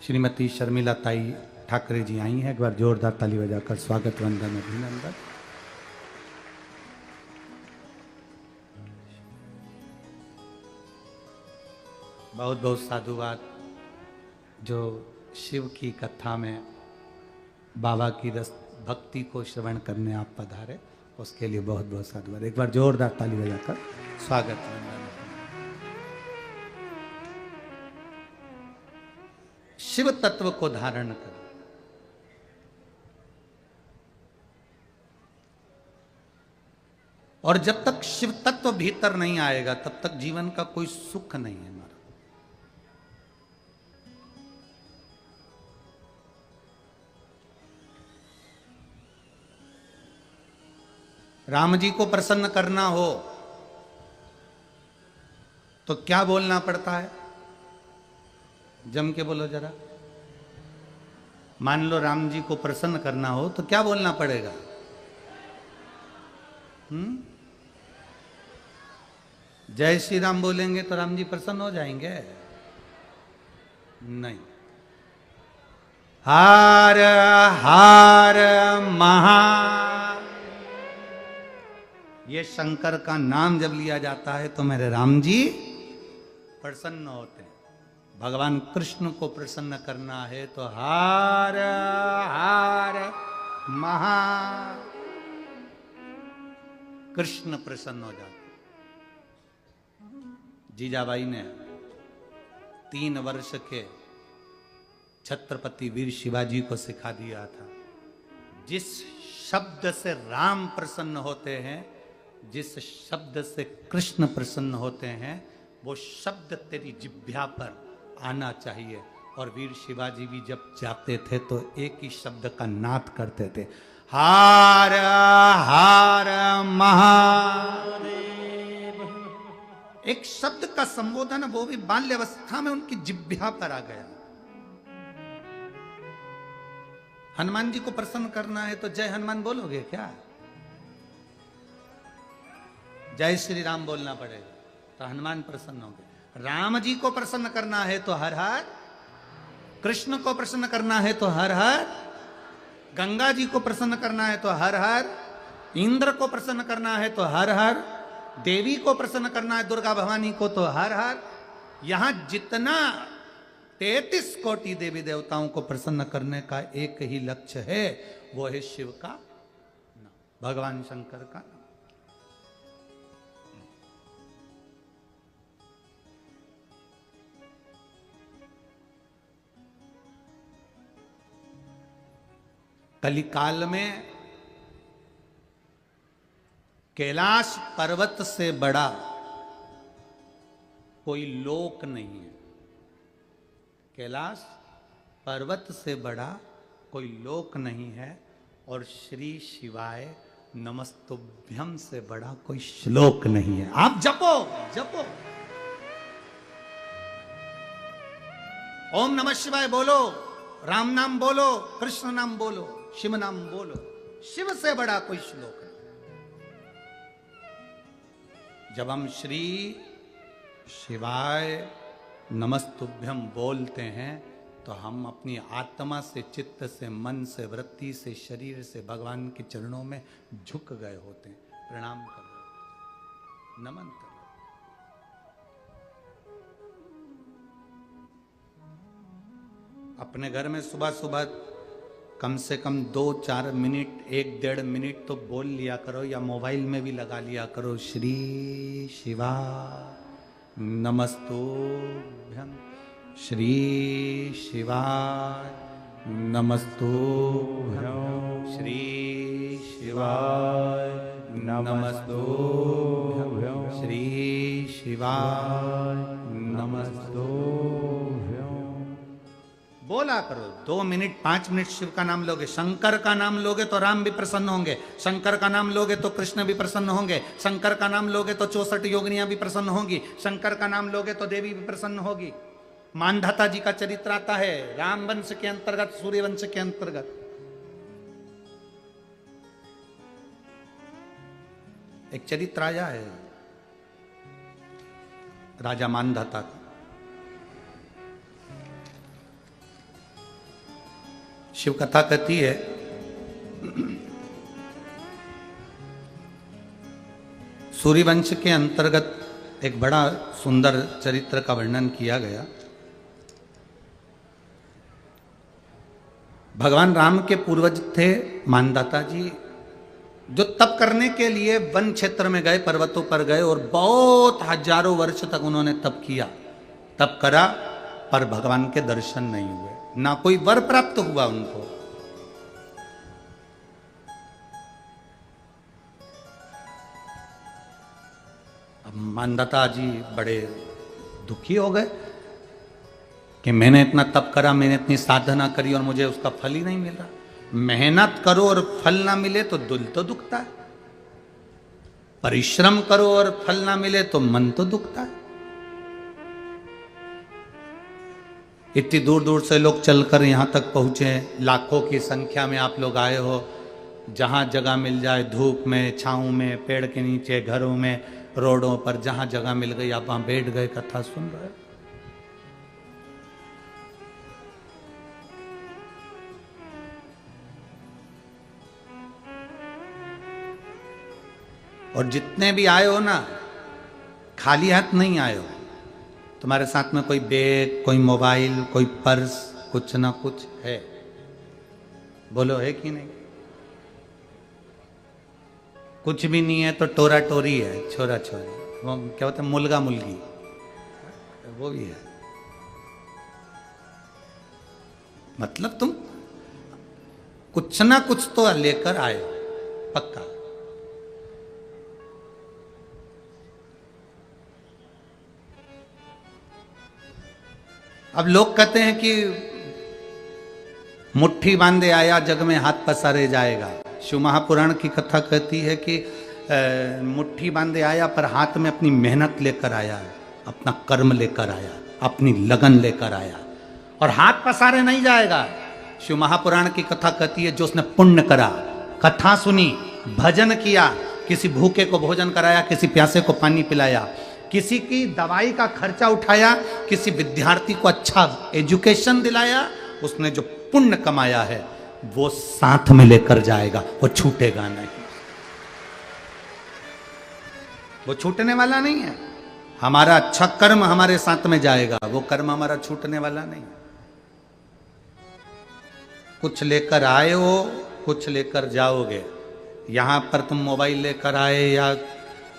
श्रीमती शर्मिला ताई ठाकरे जी आई हैं। एक बार जोरदार ताली बजाकर स्वागत वंदन अभिनंदन। बहुत बहुत साधुवाद जो शिव की कथा में बाबा की रस भक्ति को श्रवण करने आप पधारे, उसके लिए बहुत बहुत साधुवाद। एक बार जोरदार ताली बजाकर स्वागत वंदन। शिव तत्व को धारण कर, और जब तक शिव तत्व भीतर नहीं आएगा तब तक जीवन का कोई सुख नहीं है हमारा। राम जी को प्रसन्न करना हो तो क्या बोलना पड़ता है? जम के बोलो जरा। मान लो राम जी को प्रसन्न करना हो तो क्या बोलना पड़ेगा? जय श्री राम बोलेंगे तो राम जी प्रसन्न हो जाएंगे? नहीं। हार हार महा, ये शंकर का नाम जब लिया जाता है तो मेरे राम जी प्रसन्न होते हैं। भगवान कृष्ण को प्रसन्न करना है तो हार हार महा, कृष्ण प्रसन्न हो जाते। जीजाबाई ने 3 वर्ष के छत्रपति वीर शिवाजी को सिखा दिया था, जिस शब्द से राम प्रसन्न होते हैं, जिस शब्द से कृष्ण प्रसन्न होते हैं, वो शब्द तेरी जिह्वा पर आना चाहिए। और वीर शिवाजी भी जब जाते थे तो एक ही शब्द का नाद करते थे, हार हार महादेव। एक शब्द का संबोधन, वो भी बाल्यावस्था में उनकी जिह्वा पर आ गया। हनुमान जी को प्रसन्न करना है तो जय हनुमान बोलोगे क्या? जय श्री राम बोलना पड़ेगा तो हनुमान प्रसन्न होंगे। राम जी को प्रसन्न करना है तो हर हर, कृष्ण को प्रसन्न करना है तो हर हर, गंगा जी को प्रसन्न करना है तो हर हर, इंद्र को प्रसन्न करना है तो हर हर, देवी को प्रसन्न करना है दुर्गा भवानी को तो हर हर। यहां जितना 33 कोटि देवी देवताओं को प्रसन्न करने का एक ही लक्ष्य है, वो है शिव का नाम, भगवान शंकर का नाम। कलिकाल में कैलाश पर्वत से बड़ा कोई लोक नहीं है, कैलाश पर्वत से बड़ा कोई लोक नहीं है, और श्री शिवाय नमस्तुभ्यम से बड़ा कोई श्लोक नहीं है। आप जपो जपो, ओम नमः शिवाय बोलो, राम नाम बोलो, कृष्ण नाम बोलो, शिव नाम बोलो, शिव से बड़ा कोई श्लोक नहीं। जब हम श्री शिवाय नमस्तुभ्यम बोलते हैं तो हम अपनी आत्मा से, चित्त से, मन से, वृत्ति से, शरीर से भगवान के चरणों में झुक गए होते हैं, प्रणाम कर रहे होते, नमन कर रहे होते। अपने घर में सुबह सुबह कम से कम 2-4 मिनट, 1-1.5 मिनट तो बोल लिया करो, या मोबाइल में भी लगा लिया करो, श्री शिवा नमस्तुभ्यम, श्री शिवाय नमस्तुभ्यम, श्री शिवाय नमस्तुभ्यम, श्री शिवाय नमस्तुभ्यम। बोला करो 2 मिनट 5 मिनट शिव का नाम लोगे, शंकर का नाम लोगे तो राम भी प्रसन्न होंगे, शंकर का नाम लोगे तो कृष्ण भी प्रसन्न होंगे, शंकर का नाम लोगे तो 64 योगिनियां भी प्रसन्न होंगी, शंकर का नाम लोगे तो देवी भी प्रसन्न होगी। मानधाता जी का चरित्र आता है राम वंश के अंतर्गत, सूर्य वंश के अंतर्गत। एक चरित्र आया है राजा मानधाता का। शिव कथा कहती है सूर्यवंश के अंतर्गत एक बड़ा सुंदर चरित्र का वर्णन किया गया। भगवान राम के पूर्वज थे मानधाता जी, जो तप करने के लिए वन क्षेत्र में गए, पर्वतों पर गए और बहुत हजारों वर्ष तक उन्होंने तप किया, तप करा, पर भगवान के दर्शन नहीं हुए, ना कोई वर प्राप्त हुआ उनको। अब मानधाता जी बड़े दुखी हो गए कि मैंने इतना तप करा, मैंने इतनी साधना करी और मुझे उसका फल ही नहीं मिल रहा। मेहनत करो और फल ना मिले तो दिल तो दुखता है, परिश्रम करो और फल ना मिले तो मन तो दुखता है। इतनी दूर दूर से लोग चलकर यहां तक पहुंचे, लाखों की संख्या में आप लोग आए हो, जहां जगह मिल जाए, धूप में, छांव में, पेड़ के नीचे, घरों में, रोडों पर, जहां जगह मिल गई आप वहां बैठ गए, कथा सुन रहे। और जितने भी आए हो ना, खाली हाथ नहीं आए हो, तुम्हारे साथ में कोई बैग, कोई मोबाइल, कोई पर्स, कुछ ना कुछ है। बोलो है कि नहीं? कुछ भी नहीं है तो टोरा टोरी है, छोरा छोरी, वो क्या होता है, मुलगा मुलगी, वो भी है। मतलब तुम कुछ ना कुछ तो लेकर आए हो, पक्का। अब लोग कहते हैं कि मुट्ठी बांधे आया जग में हाथ पसारे जाएगा। शिव महापुराण की कथा कहती है कि मुट्ठी बांधे आया पर हाथ में अपनी मेहनत लेकर आया, अपना कर्म लेकर आया, अपनी लगन लेकर आया, और हाथ पसारे नहीं जाएगा। शिव महापुराण की कथा कहती है जो उसने पुण्य करा, कथा सुनी, भजन किया, किसी भूखे को भोजन कराया, किसी प्यासे को पानी पिलाया, किसी की दवाई का खर्चा उठाया, किसी विद्यार्थी को अच्छा एजुकेशन दिलाया, उसने जो पुण्य कमाया है वो साथ में लेकर जाएगा, वो छूटेगा नहीं। वो छूटने वाला नहीं है। हमारा अच्छा कर्म हमारे साथ में जाएगा, वो कर्म हमारा छूटने वाला नहीं। कुछ लेकर आए हो, कुछ लेकर जाओगे। यहां पर तुम मोबाइल लेकर आए या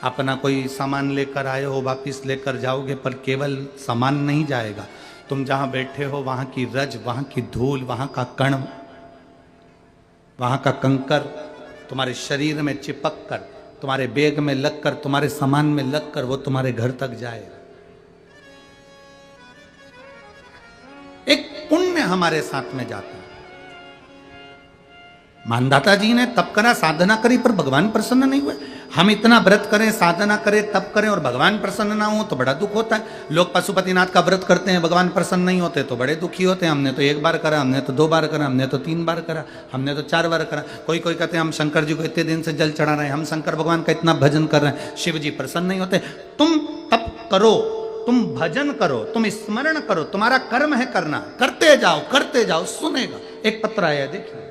अपना कोई सामान लेकर आए हो, वापिस लेकर जाओगे, पर केवल सामान नहीं जाएगा। तुम जहां बैठे हो वहां की रज, वहां की धूल, वहां का कण, वहां का कंकर तुम्हारे शरीर में चिपक कर, तुम्हारे बैग में लगकर, तुम्हारे सामान में लगकर वो तुम्हारे घर तक जाएगा। एक पुण्य हमारे साथ में जाता है। मानदाता जी ने तप करा, साधना करी, पर भगवान प्रसन्न नहीं हुए। हम इतना व्रत करें, साधना करें, तप करें और भगवान प्रसन्न ना हो तो बड़ा दुख होता है। लोग पशुपतिनाथ का व्रत करते हैं, भगवान प्रसन्न नहीं होते तो बड़े दुखी होते हैं। हमने तो 1 बार करा, हमने तो 2 बार करा, हमने तो 3 बार करा, हमने तो 4 बार करा। कोई कोई कहते हैं हम शंकर जी को इतने दिन से जल चढ़ा रहे हैं, हम शंकर भगवान का इतना भजन कर रहे हैं, शिव जी प्रसन्न नहीं होते। तुम तप करो, तुम भजन करो, तुम स्मरण करो, तुम्हारा कर्म है करना, करते जाओ, करते जाओ, सुनेगा। एक पत्र आया देखिए,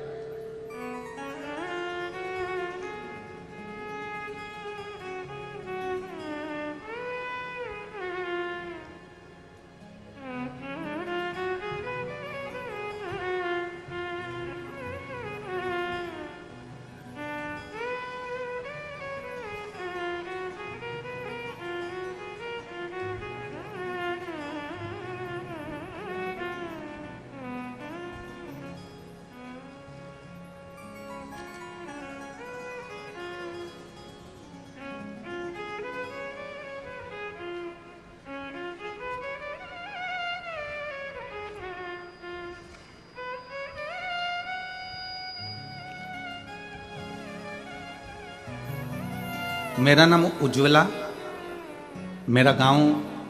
मेरा नाम उज्ज्वला, मेरा गांव